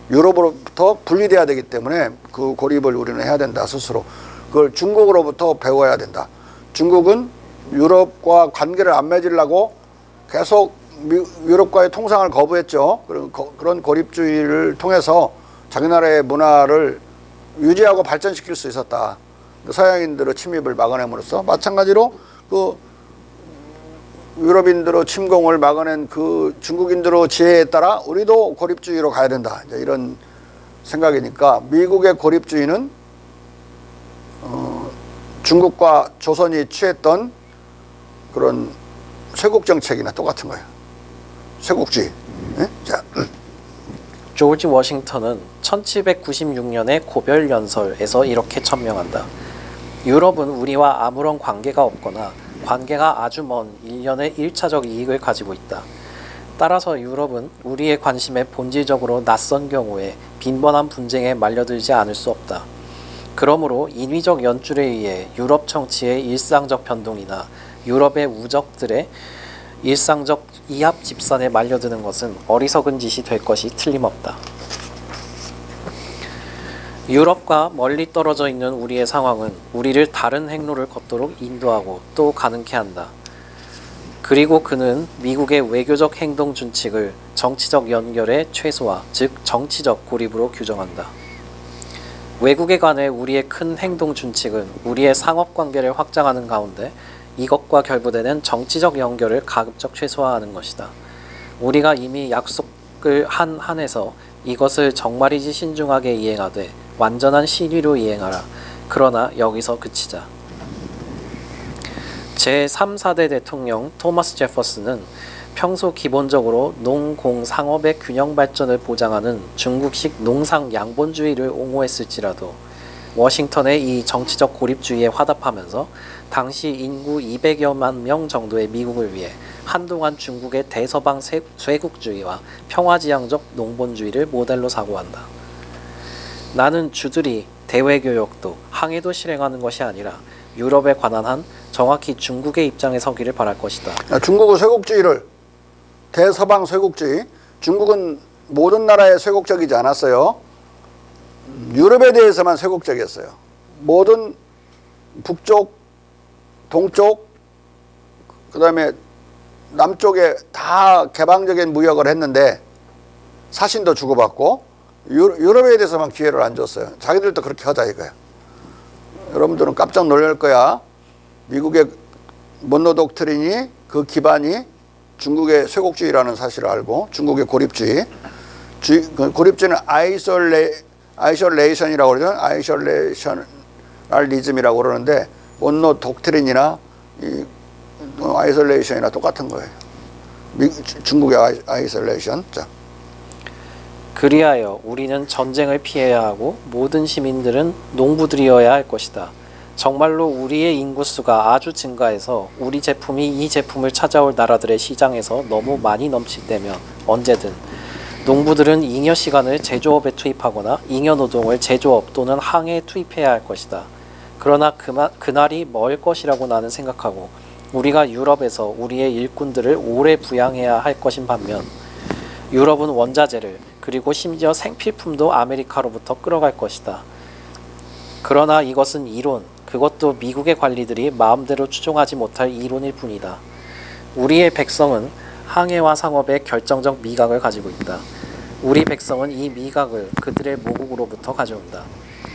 유럽으로부터 분리돼야 되기 때문에 그 고립을 우리는 해야 된다 스스로. 그걸 중국으로부터 배워야 된다. 중국은 유럽과 관계를 안 맺으려고 계속 유럽과의 통상을 거부했죠. 그런 고립주의를 통해서 자기 나라의 문화를 유지하고 발전시킬 수 있었다. 서양인들의 침입을 막아냄으로써 마찬가지로 그 유럽인들의 침공을 막아낸 그 중국인들의 지혜에 따라 우리도 고립주의로 가야 된다. 이제 이런 생각이니까 미국의 고립주의는 중국과 조선이 취했던 그런 쇄국 정책이나 똑같은 거예요. 쇄국주의. 네? 자. 조지 워싱턴은 1796년의 고별연설에서 이렇게 천명한다. 유럽은 우리와 아무런 관계가 없거나 관계가 아주 먼 일련의 1차적 이익을 가지고 있다. 따라서 유럽은 우리의 관심에 본질적으로 낯선 경우에 빈번한 분쟁에 말려들지 않을 수 없다. 그러므로 인위적 연출에 의해 유럽 정치의 일상적 변동이나 유럽의 우적들의 일상적 이합 집산에 말려드는 것은 어리석은 짓이 될 것이 틀림없다. 유럽과 멀리 떨어져 있는 우리의 상황은 우리를 다른 행로를 걷도록 인도하고 또 가능케 한다. 그리고 그는 미국의 외교적 행동 준칙을 정치적 연결의 최소화, 즉 정치적 고립으로 규정한다. 외국에 관해 우리의 큰 행동 준칙은 우리의 상업관계를 확장하는 가운데 이것과 결부되는 정치적 연결을 가급적 최소화하는 것이다. 우리가 이미 약속을 한 한에서 이것을 정말이지 신중하게 이행하되 완전한 신의로 이행하라. 그러나 여기서 그치자. 제3, 4대 대통령 토마스 제퍼슨은 평소 기본적으로 농공상업의 균형 발전을 보장하는 중국식 농상 양본주의를 옹호했을지라도 워싱턴의 이 정치적 고립주의에 화답하면서 당시 인구 200여만 명 정도의 미국을 위해 한동안 중국의 대서방 쇄국주의와 평화지향적 농본주의를 모델로 사고한다. 나는 주들이 대외교역도 항해도 실행하는 것이 아니라 유럽에 관한 한 정확히 중국의 입장에 서기를 바랄 것이다. 중국의 쇄국주의를 대서방 쇄국주의, 중국은 모든 나라에 쇄국적이지 않았어요. 유럽에 대해서만 쇄국적이었어요. 모든 북쪽, 동쪽, 그 다음에 남쪽에 다 개방적인 무역을 했는데 사신도 주고받고 유럽에 대해서만 기회를 안 줬어요. 자기들도 그렇게 하자 이거야. 여러분들은 깜짝 놀랄 거야. 미국의 먼로 독트린이 그 기반이 중국의 쇄국주의라는 사실을 알고 중국의 고립주의. 고립주의는 아이솔레이션이라고 그러죠. 아이솔레이션리즘이라고 그러는데 먼로 독트린이나 이 아이솔레이션이나 똑같은 거예요. 중국의 아이솔레이션. 자. 그리하여 우리는 전쟁을 피해야 하고 모든 시민들은 농부들이어야 할 것이다. 정말로 우리의 인구수가 아주 증가해서 우리 제품이 이 제품을 찾아올 나라들의 시장에서 너무 많이 넘칠 때면 언제든 농부들은 잉여 시간을 제조업에 투입하거나 잉여 노동을 제조업 또는 항해에 투입해야 할 것이다. 그러나 그날이 멀 것이라고 나는 생각하고 우리가 유럽에서 우리의 일꾼들을 오래 부양해야 할 것인 반면 유럽은 원자재를 그리고 심지어 생필품도 아메리카로부터 끌어갈 것이다. 그러나 이것은 이론, 그것도 미국의 관리들이 마음대로 추종하지 못할 이론일 뿐이다. 우리의 백성은 항해와 상업에 결정적 미각을 가지고 있다. 우리 백성은 이 미각을 그들의 모국으로부터 가져온다.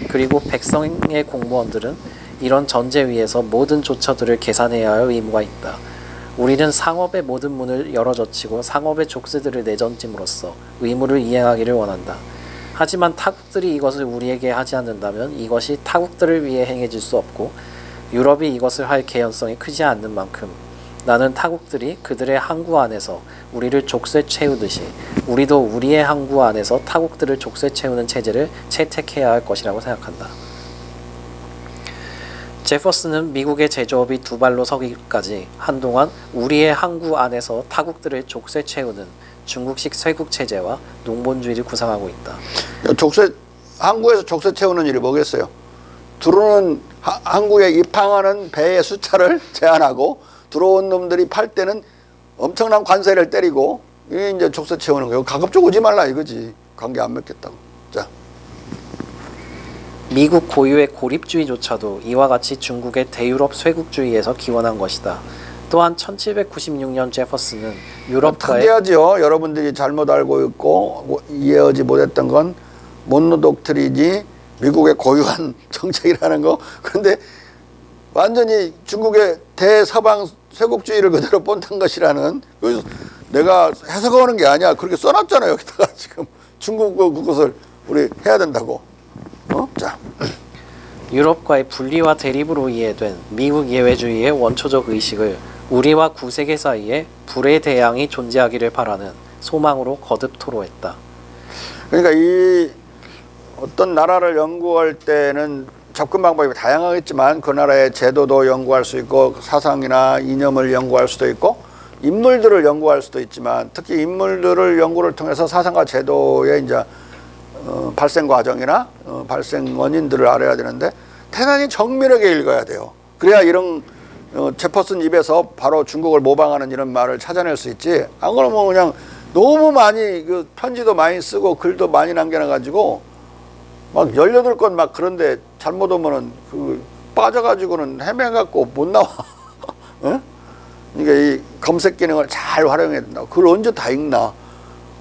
그리고 백성의 공무원들은 이런 전제 위에서 모든 조처들을 계산해야 할 의무가 있다. 우리는 상업의 모든 문을 열어젖히고 상업의 족쇄들을 내던짐으로써 의무를 이행하기를 원한다. 하지만 타국들이 이것을 우리에게 하지 않는다면 이것이 타국들을 위해 행해질 수 없고 유럽이 이것을 할 개연성이 크지 않는 만큼 나는 타국들이 그들의 항구 안에서 우리를 족쇄 채우듯이 우리도 우리의 항구 안에서 타국들을 족쇄 채우는 체제를 채택해야 할 것이라고 생각한다. 제퍼슨은 미국의 제조업이 두 발로 서기까지 한동안 우리의 항구 안에서 타국들을 족쇄 채우는 중국식 쇄국 체제와 농본주의를 구상하고 있다. 항구에서 족쇄 채우는 일이 뭐겠어요? 들어오는 항구에 입항하는 배의 숫자를 제한하고 들어온 놈들이 팔 때는 엄청난 관세를 때리고 이게 이제 족쇄 채우는 거예요. 가급적 오지 말라 이거지. 관계 안 맺겠다고. 자. 미국 고유의 고립주의조차도 이와 같이 중국의 대유럽 쇄국주의에서 기원한 것이다. 또한 1796년 제퍼슨은 유럽과의 특이하죠. 여러분들이 잘못 알고 있고 이해하지 못했던 건 몬로 독트린이 미국의 고유한 정책이라는 거. 그런데 완전히 중국의 대서방 쇄국주의를 그대로 본탄 것이라는, 그래서 내가 해석하는 게 아니야. 그렇게 써놨잖아요. 여기다가 지금 중국 그것을 우리 해야 된다고. 자. 유럽과의 분리와 대립으로 이해된 미국 예외주의의 원초적 의식을 우리와 구세계 사이에 불의 대양이 존재하기를 바라는 소망으로 거듭 토로했다. 그러니까 이 어떤 나라를 연구할 때는 접근 방법이 다양하겠지만 그 나라의 제도도 연구할 수 있고 사상이나 이념을 연구할 수도 있고 인물들을 연구할 수도 있지만 특히 인물들을 연구를 통해서 사상과 제도의 이제 발생 과정이나 발생 원인들을 알아야 되는데 대단히 정밀하게 읽어야 돼요. 그래야 이런 제퍼슨 입에서 바로 중국을 모방하는 이런 말을 찾아낼 수 있지. 안 그러면 그냥 너무 많이 그 편지도 많이 쓰고 글도 많이 남겨놔가지고 막 18건 막 그런데 잘못 오면은 그 빠져가지고는 헤매갖고 못 나와. 어? 그러니까 이 검색 기능을 잘 활용해야 된다. 그걸 언제 다 읽나.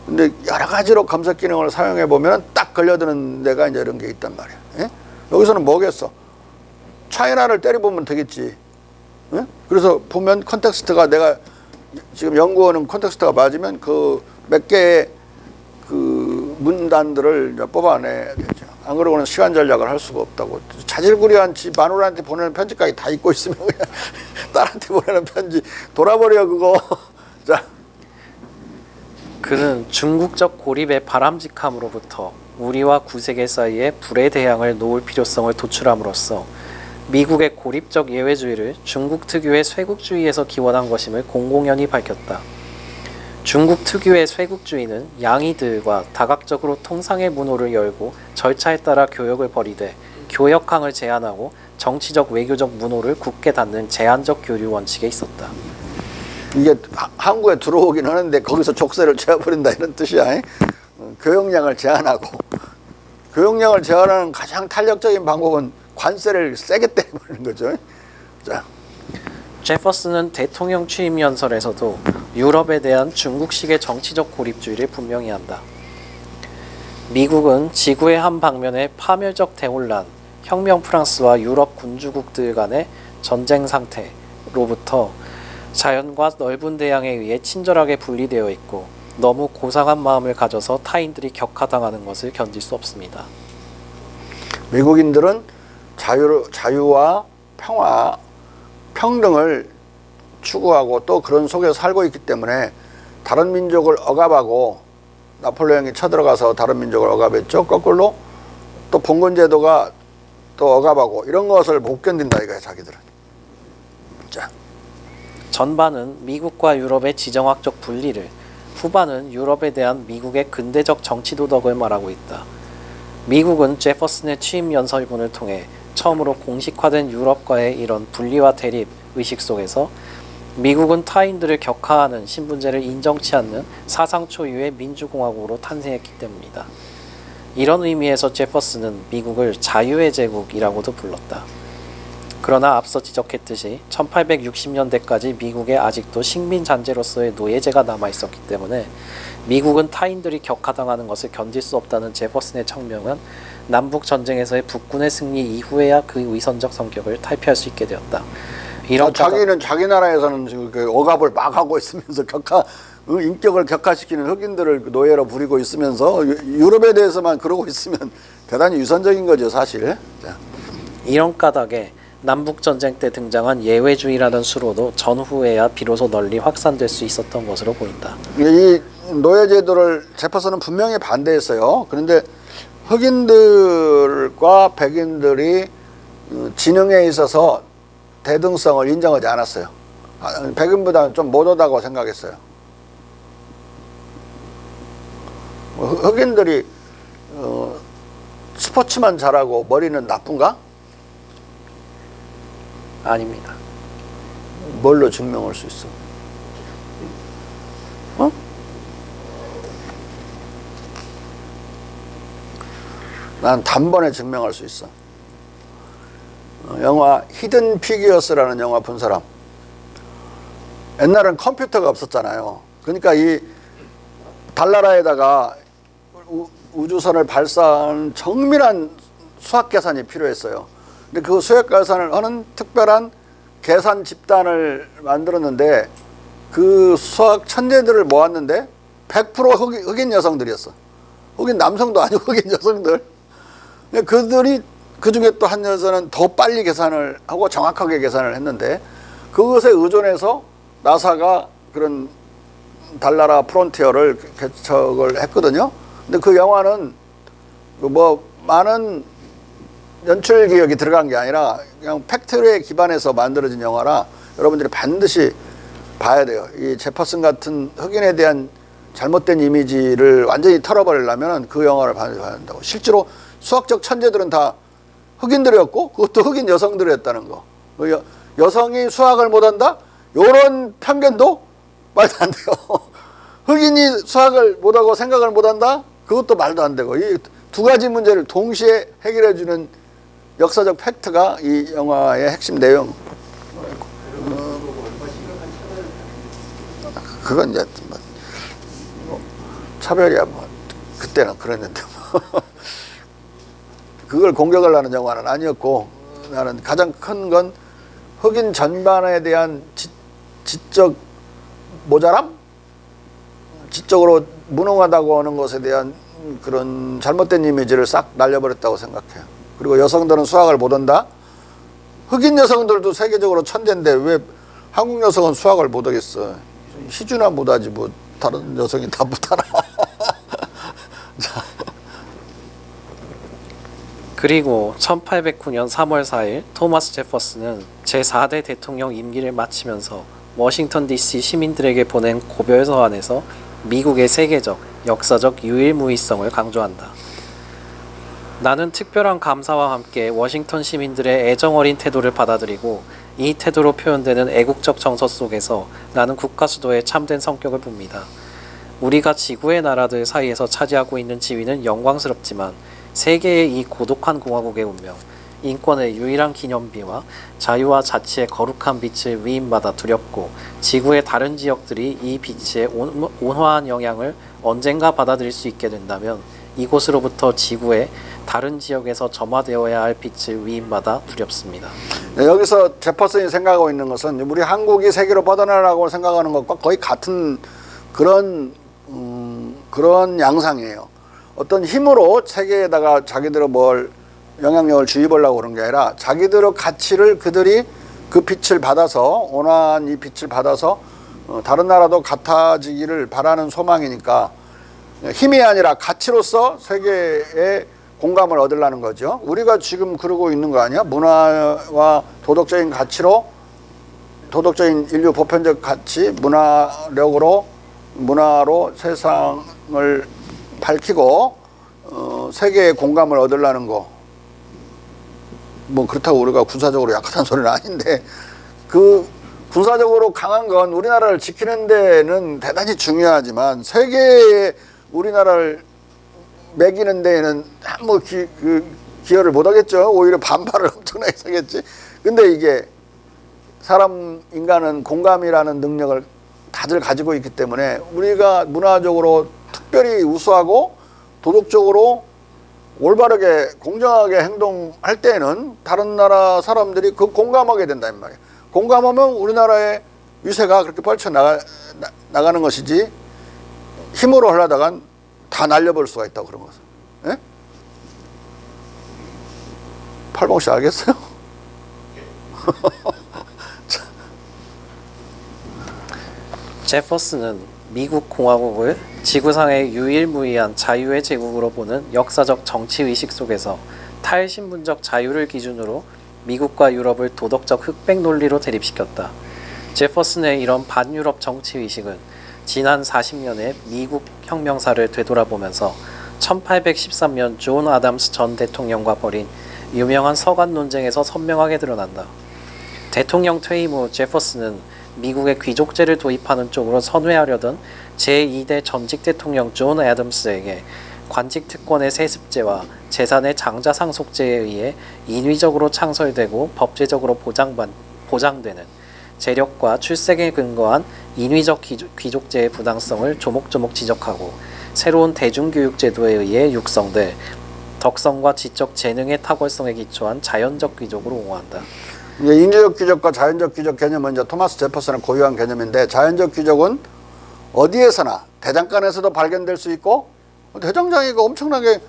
근데 여러 가지로 검색 기능을 사용해 보면 딱 걸려드는 데가 이제 이런 게 있단 말이야. 예? 여기서는 뭐겠어? 차이나를 때려보면 되겠지. 예? 그래서 보면 컨텍스트가 내가 지금 연구하는 컨텍스트가 맞으면 그 몇 개의 그 문단들을 이제 뽑아내야 되죠. 안 그러고는 시간 전략을 할 수가 없다고. 자질구레한 지 마누라한테 보내는 편지까지 다 읽고 있으면 그냥 딸한테 보내는 편지 돌아버려 그거. 자. 그는 중국적 고립의 바람직함으로부터 우리와 구세계 사이에 불의 대양을 놓을 필요성을 도출함으로써 미국의 고립적 예외주의를 중국 특유의 쇄국주의에서 기원한 것임을 공공연히 밝혔다. 중국 특유의 쇄국주의는 양이들과 다각적으로 통상의 문호를 열고 절차에 따라 교역을 벌이되 교역항을 제한하고 정치적 외교적 문호를 굳게 닫는 제한적 교류 원칙에 있었다. 이게 한국에 들어오긴 하는데 거기서 족쇄를 채워버린다 이런 뜻이야. 교역량을 제한하고 교역량을 제한하는 가장 탄력적인 방법은 관세를 세게 때려버리는 거죠. 자. 제퍼슨은 대통령 취임 연설에서도 유럽에 대한 중국식의 정치적 고립주의를 분명히 한다. 미국은 지구의 한 방면에 파멸적 대혼란, 혁명 프랑스와 유럽 군주국들 간의 전쟁 상태로부터 자연과 넓은 대양에 의해 친절하게 분리되어 있고 너무 고상한 마음을 가져서 타인들이 격하당하는 것을 견딜 수 없습니다. 미국인들은 자유와 평화, 평등을 추구하고 또 그런 속에서 살고 있기 때문에 다른 민족을 억압하고 나폴레옹이 쳐들어가서 다른 민족을 억압했죠. 거꾸로 또 봉건제도가 또 억압하고 이런 것을 못 견딘다 이거야 자기들은. 자. 전반은 미국과 유럽의 지정학적 분리를, 후반은 유럽에 대한 미국의 근대적 정치 도덕을 말하고 있다. 미국은 제퍼슨의 취임 연설문을 통해 처음으로 공식화된 유럽과의 이런 분리와 대립 의식 속에서 미국은 타인들을 격하하는 신분제를 인정치 않는 사상 초유의 민주공화국으로 탄생했기 때문이다. 이런 의미에서 제퍼슨은 미국을 자유의 제국이라고도 불렀다. 그러나 앞서 지적했듯이 1860년대까지 미국에 아직도 식민 잔재로서의 노예제가 남아있었기 때문에 미국은 타인들이 격하당하는 것을 견딜 수 없다는 제퍼슨의 청명은 남북전쟁에서의 북군의 승리 이후에야 그 위선적 성격을 탈피할 수 있게 되었다. 자기는 자기 나라에서는 지금 그 억압을 막 하고 있으면서 인격을 격화시키는 흑인들을 노예로 부리고 있으면서 유럽에 대해서만 그러고 있으면 대단히 위선적인 거죠 사실. 자. 이런 까닭에 남북전쟁 때 등장한 예외주의라는 수로도 전후에야 비로소 널리 확산될 수 있었던 것으로 보인다. 이 노예제도를 제퍼슨은 분명히 반대했어요. 그런데 흑인들과 백인들이 지능에 있어서 대등성을 인정하지 않았어요. 백인보다는 좀 못하다고 생각했어요. 흑인들이 스포츠만 잘하고 머리는 나쁜가? 아닙니다. 뭘로 증명할 수 있어? 어? 난 단번에 증명할 수 있어. 영화 히든 피규어스라는 영화 본 사람. 옛날엔 컴퓨터가 없었잖아요. 그러니까 이 달나라에다가 우주선을 발사하는 정밀한 수학 계산이 필요했어요. 근데 그 수학 계산을 하는 특별한 계산 집단을 만들었는데 그 수학 천재들을 모았는데 100% 흑인 여성들이었어. 흑인 남성도 아니고 흑인 여성들. 그들이 그 중에 또 한 여자는 더 빨리 계산을 하고 정확하게 계산을 했는데 그것에 의존해서 나사가 그런 달나라 프론티어를 개척을 했거든요. 근데 그 영화는 뭐 많은 연출 기억이 들어간 게 아니라 그냥 팩트에 기반해서 만들어진 영화라 여러분들이 반드시 봐야 돼요. 이 제퍼슨 같은 흑인에 대한 잘못된 이미지를 완전히 털어버리려면 그 영화를 봐야 된다고. 실제로 수학적 천재들은 다 흑인들이었고 그것도 흑인 여성들이었다는 거. 여성이 수학을 못한다? 이런 편견도 말도 안 돼요. 흑인이 수학을 못하고 생각을 못한다? 그것도 말도 안 되고 이 두 가지 문제를 동시에 해결해주는 역사적 팩트가 이 영화의 핵심 내용. 그건 이제 뭐 차별이야 뭐 그때는 그랬는데 뭐. 그걸 공격하려는 영화는 아니었고 나는 가장 큰 건 흑인 전반에 대한 지적 모자람? 지적으로 무능하다고 하는 것에 대한 그런 잘못된 이미지를 싹 날려버렸다고 생각해요. 그리고 여성들은 수학을 못한다? 흑인 여성들도 세계적으로 천재인데 왜 한국 여성은 수학을 못하겠어? 희주나 못하지 뭐 다른 여성이 다 못하나? 그리고 1809년 3월 4일 토마스 제퍼슨은 제4대 대통령 임기를 마치면서 워싱턴 DC 시민들에게 보낸 고별 서한에서 미국의 세계적, 역사적 유일무이성을 강조한다. 나는 특별한 감사와 함께 워싱턴 시민들의 애정어린 태도를 받아들이고 이 태도로 표현되는 애국적 정서 속에서 나는 국가 수도의 참된 성격을 봅니다. 우리가 지구의 나라들 사이에서 차지하고 있는 지위는 영광스럽지만 세계의 이 고독한 공화국의 운명, 인권의 유일한 기념비와 자유와 자치의 거룩한 빛을 위임받아 두렵고 지구의 다른 지역들이 이 빛의 온화한 영향을 언젠가 받아들일 수 있게 된다면 이곳으로부터 지구의 다른 지역에서 점화되어야 할 빛을 위임받아 두렵습니다. 네, 여기서 제퍼슨이 생각하고 있는 것은 우리 한국이 세계로 뻗어나가라고 생각하는 것과 거의 같은 그런 양상이에요. 어떤 힘으로 세계에다가 자기들의 뭘 영향력을 주입하려고 그런 게 아니라 자기들의 가치를 그들이 그 빛을 받아서 온화한 이 빛을 받아서 다른 나라도 같아지기를 바라는 소망이니까 힘이 아니라 가치로서 세계에 공감을 얻으려는 거죠. 우리가 지금 그러고 있는 거 아니야? 문화와 도덕적인 가치로 도덕적인 인류 보편적 가치, 문화로 세상을 밝히고 세계의 공감을 얻으려는 거. 뭐 그렇다고 우리가 군사적으로 약하다는 소리는 아닌데 그 군사적으로 강한 건 우리나라를 지키는 데는 대단히 중요하지만 세계에 우리나라를 매기는 데에는 뭐 기여를 못 하겠죠. 오히려 반발을 엄청나게 하겠지. 근데 이게 인간은 공감이라는 능력을 다들 가지고 있기 때문에 우리가 문화적으로 특별히 우수하고 도덕적으로 올바르게 공정하게 행동할 때는 다른 나라 사람들이 그 공감하게 된다 이 말이에요. 공감하면 우리나라의 위세가 그렇게 나가는 것이지 힘으로 하려다간 다 날려버릴 수가 있다고 그런 것은. 예? 팔봉 씨 알겠어요? 제퍼슨은 미국 공화국을 지구상의 유일무이한 자유의 제국으로 보는 역사적 정치의식 속에서 탈신분적 자유를 기준으로 미국과 유럽을 도덕적 흑백 논리로 대립시켰다. 제퍼슨의 이런 반유럽 정치의식은 지난 40년의 미국 혁명사를 되돌아보면서 1813년 존 아담스 전 대통령과 벌인 유명한 서관 논쟁에서 선명하게 드러난다. 대통령 퇴임 후 제퍼슨은 미국의 귀족제를 도입하는 쪽으로 선회하려던 제2대 전직 대통령 존 애덤스에게 관직 특권의 세습제와 재산의 장자 상속제에 의해 인위적으로 창설되고 법제적으로 보장되는 재력과 출생에 근거한 인위적 귀족제의 부당성을 조목조목 지적하고 새로운 대중교육제도에 의해 육성될 덕성과 지적 재능의 탁월성에 기초한 자연적 귀족으로 옹호한다. 이제 인위적 귀족과 자연적 귀족 개념은 이제 토마스 제퍼슨은 고유한 개념인데, 자연적 귀족은 어디에서나 대장간에서도 발견될 수 있고, 대장장이가 엄청나게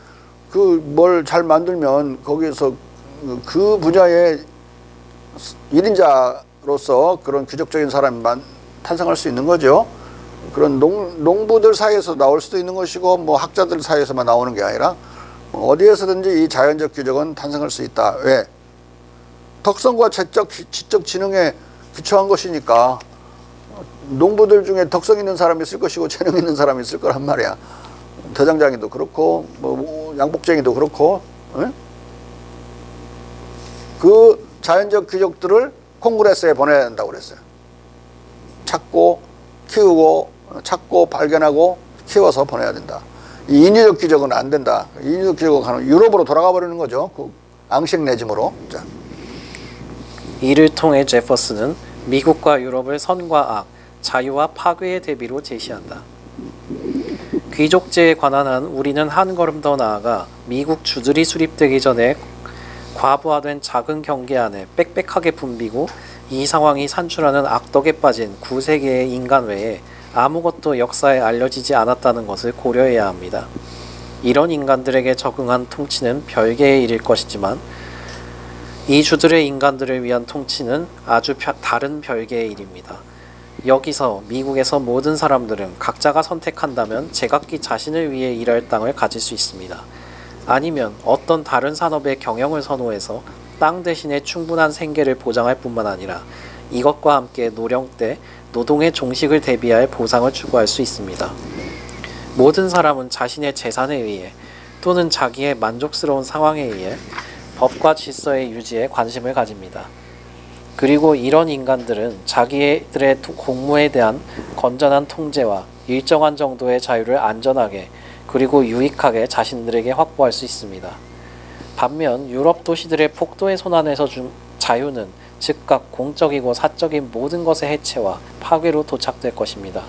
그 뭘 잘 만들면 거기에서 그 분야의 1인자로서 그런 귀족적인 사람이 탄생할 수 있는 거죠. 그런 농부들 사이에서 나올 수도 있는 것이고, 뭐 학자들 사이에서만 나오는 게 아니라 어디에서든지 이 자연적 귀족은 탄생할 수 있다. 왜? 덕성과 지적 지능에 기초한 것이니까. 농부들 중에 덕성 있는 사람이 있을 것이고 재능 있는 사람이 있을 거란 말이야. 대장장이도 그렇고 뭐 양복쟁이도 그렇고. 에? 그 자연적 귀족들을 콩그레스에 보내야 된다고 그랬어요. 찾고 키우고 찾고 발견하고 키워서 보내야 된다. 이 인위적 귀족은 안 된다. 인위적 귀족은 가는 유럽으로 돌아가 버리는 거죠. 그 앙식 레짐으로. 자. 이를 통해 제퍼슨은 미국과 유럽을 선과 악, 자유와 파괴의 대비로 제시한다. 귀족제에 관한 한 우리는 한 걸음 더 나아가 미국 주들이 수립되기 전에 과부하된 작은 경계 안에 빽빽하게 붐비고 이 상황이 산출하는 악덕에 빠진 9세계의 인간 외에 아무것도 역사에 알려지지 않았다는 것을 고려해야 합니다. 이런 인간들에게 적응한 통치는 별개의 일일 것이지만 이 주들의 인간들을 위한 통치는 아주 다른 별개의 일입니다. 여기서 미국에서 모든 사람들은 각자가 선택한다면 제각기 자신을 위해 일할 땅을 가질 수 있습니다. 아니면 어떤 다른 산업의 경영을 선호해서 땅 대신에 충분한 생계를 보장할 뿐만 아니라 이것과 함께 노령 때 노동의 종식을 대비할 보상을 추구할 수 있습니다. 모든 사람은 자신의 재산에 의해 또는 자기의 만족스러운 상황에 의해 법과 질서의 유지에 관심을 가집니다. 그리고 이런 인간들은 자기들의 공무에 대한 건전한 통제와 일정한 정도의 자유를 안전하게 그리고 유익하게 자신들에게 확보할 수 있습니다. 반면 유럽 도시들의 폭도의 손안에서 준 자유는 즉각 공적이고 사적인 모든 것의 해체와 파괴로 도착될 것입니다.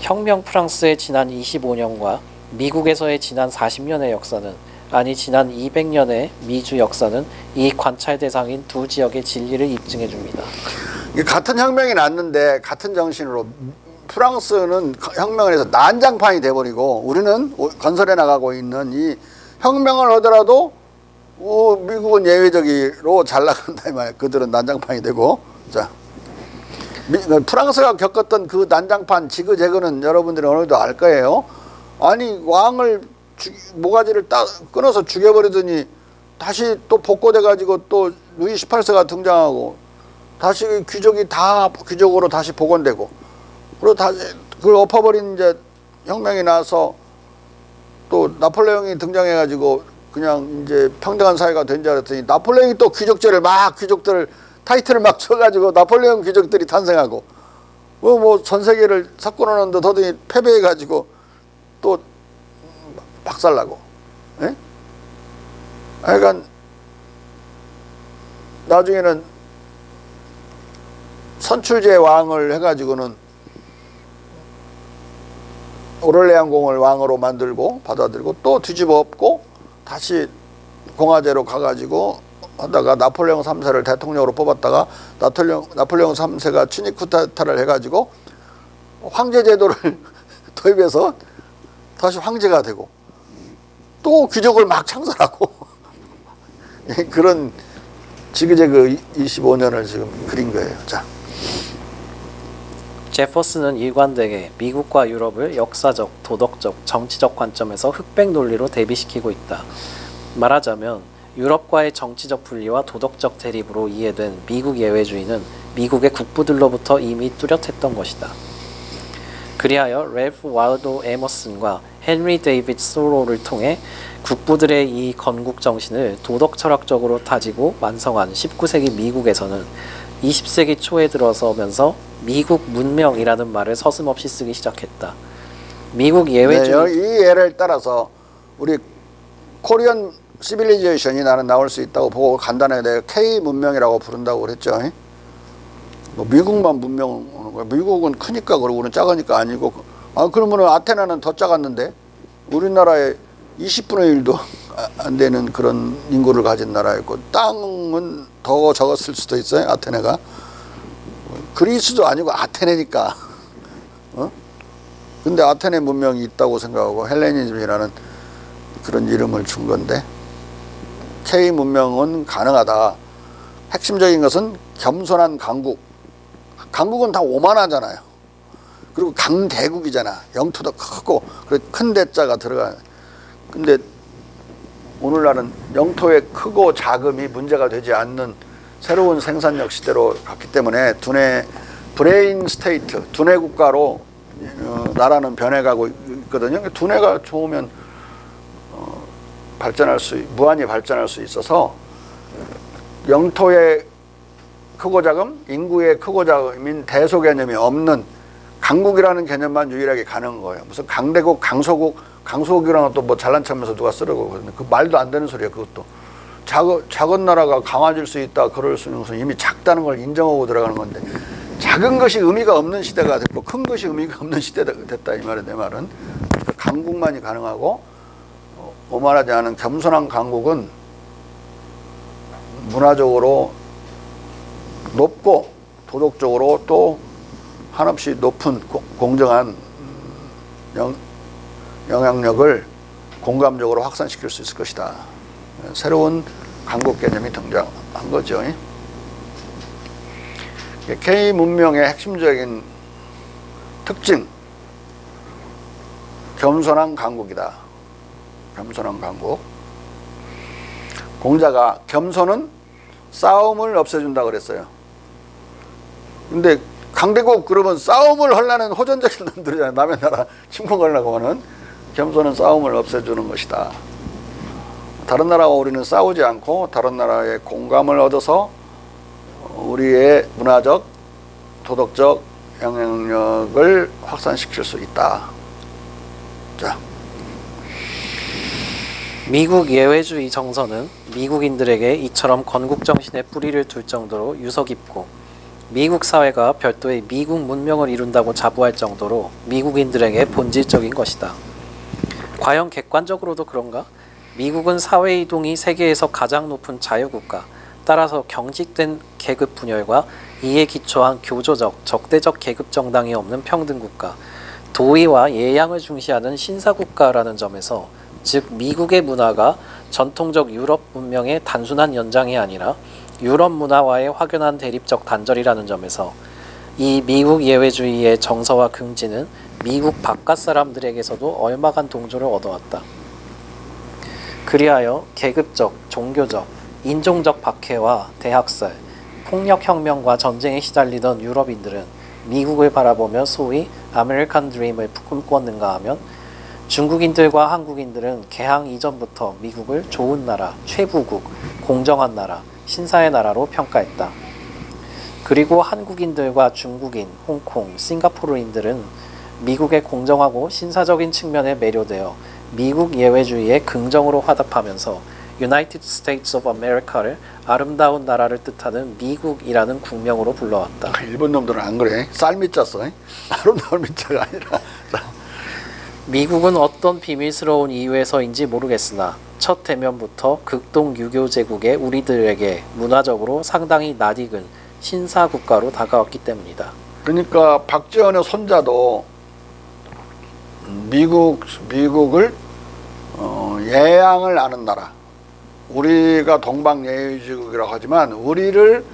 혁명 프랑스의 지난 25년과 미국에서의 지난 40년의 역사는, 아니 지난 200년의 미주 역사는 이 관찰 대상인 두 지역의 진리를 입증해 줍니다. 같은 혁명이 났는데 같은 정신으로 프랑스는 혁명을 해서 난장판이 돼버리고 우리는 건설해 나가고 있는 이 혁명을 하더라도 미국은 예외적으로 잘 나간다 이 말이야. 그들은 난장판이 되고. 자, 프랑스가 겪었던 그 난장판 지그재그는 여러분들이 어느 정도 알 거예요. 아니 왕을 모가지를 끊어서 죽여버리더니 다시 또 복고돼 가지고 또 루이 18세가 등장하고 다시 귀족이 다 귀족으로 다시 복원되고, 그리고 다시 그걸 엎어버린 이제 혁명이 나서 또 나폴레옹이 등장해 가지고 그냥 이제 평등한 사회가 된 줄 알았더니 나폴레옹이 또 귀족제를 막 귀족들 타이틀을 막 쳐가지고 나폴레옹 귀족들이 탄생하고 뭐 전 세계를 석권하는데 더더니 패배해 가지고 또 박살나고. 예? 하여간 나중에는 선출제 왕을 해가지고는 오를레안 공을 왕으로 만들고 받아들이고 또 뒤집어 엎고 다시 공화제로 가가지고 하다가 나폴레옹 3세를 대통령으로 뽑았다가 나폴레옹 3세가 추닉 쿠데타를 해가지고 황제 제도를 도입해서 다시 황제가 되고 또 귀족을 막 창설하고 그런 지그재그 25년을 지금 그린 거예요. 자, 제퍼슨은 일관되게 미국과 유럽을 역사적, 도덕적, 정치적 관점에서 흑백 논리로 대비시키고 있다. 말하자면 유럽과의 정치적 분리와 도덕적 대립으로 이해된 미국 예외주의는 미국의 국부들로부터 이미 뚜렷했던 것이다. 그리하여 래프 와일도 에머슨과 헨리 데이빗 소로를 통해 국부들의 이 건국 정신을 도덕 철학적으로 다지고 완성한 19세기 미국에서는 20세기 초에 들어서면서 미국 문명이라는 말을 서슴없이 쓰기 시작했다. 미국 예외주의 이 예를 따라서 우리 코리안 시빌리제이션이 나는 나올 수 있다고 보고 간단하게 내가 K 문명이라고 부른다고 그랬죠. 뭐 미국만 문명 오는 거야. 미국은 크니까 그러고 우리는 작으니까 아니고. 그러면은 아테나는 더 작았는데 우리나라의 20분의 1도 안 되는 그런 인구를 가진 나라였고 땅은 더 적었을 수도 있어요. 아테네가. 그리스도 아니고 아테네니까. 근데 아테네 문명이 있다고 생각하고 헬레니즘이라는 그런 이름을 준 건데 K 문명은 가능하다. 핵심적인 것은 겸손한 강국. 강국은 다 오만하잖아요. 그리고 강대국이잖아. 영토도 크고 큰 대자가 들어가. 근데 오늘날은 영토의 크고 작음이 문제가 되지 않는 새로운 생산력 시대로 갔기 때문에 두뇌 브레인 스테이트, 두뇌 국가로 나라는 변해가고 있거든요. 두뇌가 좋으면 무한히 발전할 수 있어서 영토의 크고 작음, 인구의 크고 작음인 대소 개념이 없는 강국이라는 개념만 유일하게 가능한 거예요. 무슨 강대국, 강소국이라는 것도 뭐 잘난 척하면서 누가 쓰려고 그러거든요. 그 말도 안 되는 소리야, 그것도. 작은 나라가 강화질 수 있다, 그럴 수 있는 것은 이미 작다는 걸 인정하고 들어가는 건데, 작은 것이 의미가 없는 시대가 됐고, 큰 것이 의미가 없는 시대가 됐다, 이 말이야, 내 말은. 그러니까 강국만이 가능하고, 오만하지 않은 겸손한 강국은 문화적으로 높고, 도덕적으로 또 한없이 높은 공정한 영향력을 공감적으로 확산시킬 수 있을 것이다. 새로운 강국 개념이 등장한 거죠. K 문명의 핵심적인 특징, 겸손한 강국이다. 겸손한 강국. 공자가 겸손은 싸움을 없애준다 그랬어요. 근데 강대국 그러면 싸움을 하려는 호전적인 놈들이잖아요. 남의 나라 침공하려고 하는. 겸손은 싸움을 없애주는 것이다. 다른 나라와 우리는 싸우지 않고 다른 나라의 공감을 얻어서 우리의 문화적, 도덕적 영향력을 확산시킬 수 있다. 자, 미국 예외주의 정서는 미국인들에게 이처럼 건국 정신의 뿌리를 둘 정도로 유서 깊고 미국 사회가 별도의 미국 문명을 이룬다고 자부할 정도로 미국인들에게 본질적인 것이다. 과연 객관적으로도 그런가? 미국은 사회 이동이 세계에서 가장 높은 자유국가, 따라서 경직된 계급 분열과 이에 기초한 교조적, 적대적 계급 정당이 없는 평등국가, 도의와 예양을 중시하는 신사국가라는 점에서 즉 미국의 문화가 전통적 유럽 문명의 단순한 연장이 아니라 유럽 문화와의 확연한 대립적 단절이라는 점에서 이 미국 예외주의의 정서와 긍지는 미국 바깥 사람들에게서도 얼마간 동조를 얻어왔다. 그리하여 계급적, 종교적, 인종적 박해와 대학살, 폭력혁명과 전쟁에 시달리던 유럽인들은 미국을 바라보며 소위 아메리칸 드림을 꿈꿨는가 하면 중국인들과 한국인들은 개항 이전부터 미국을 좋은 나라, 최부국, 공정한 나라, 신사의 나라로 평가했다. 그리고 한국인들과 중국인, 홍콩, 싱가포르인들은 미국의 공정하고 신사적인 측면에 매료되어 미국 예외주의에 긍정으로 화답하면서 United States of America를 아름다운 나라를 뜻하는 미국이라는 국명으로 불러왔다. 일본 놈들은 안 그래. 쌀밑 짰어. 아름다운 밑자가 아니라. 미국은 어떤 비밀스러운 이유에서인지 모르겠으나 첫 대면부터 극동 유교 제국의 우리들에게 문화적으로 상당히 낯익은 신사 국가로 다가왔기 때문이다. 그러니까 박지원의 손자도 미국을 예양을 아는 나라. 우리가 동방예의지국이라고 하지만 우리를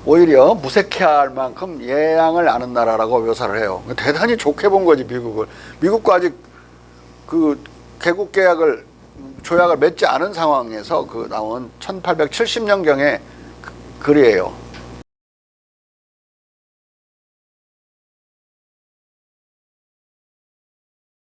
오히려 무색해할 만큼 예양을 아는 나라라고 묘사를 해요. 대단히 좋게 본 거지 미국을. 미국과 아직 그 개국 계약을 조약을 맺지 않은 상황에서 그 나온 1870년경의 글이에요.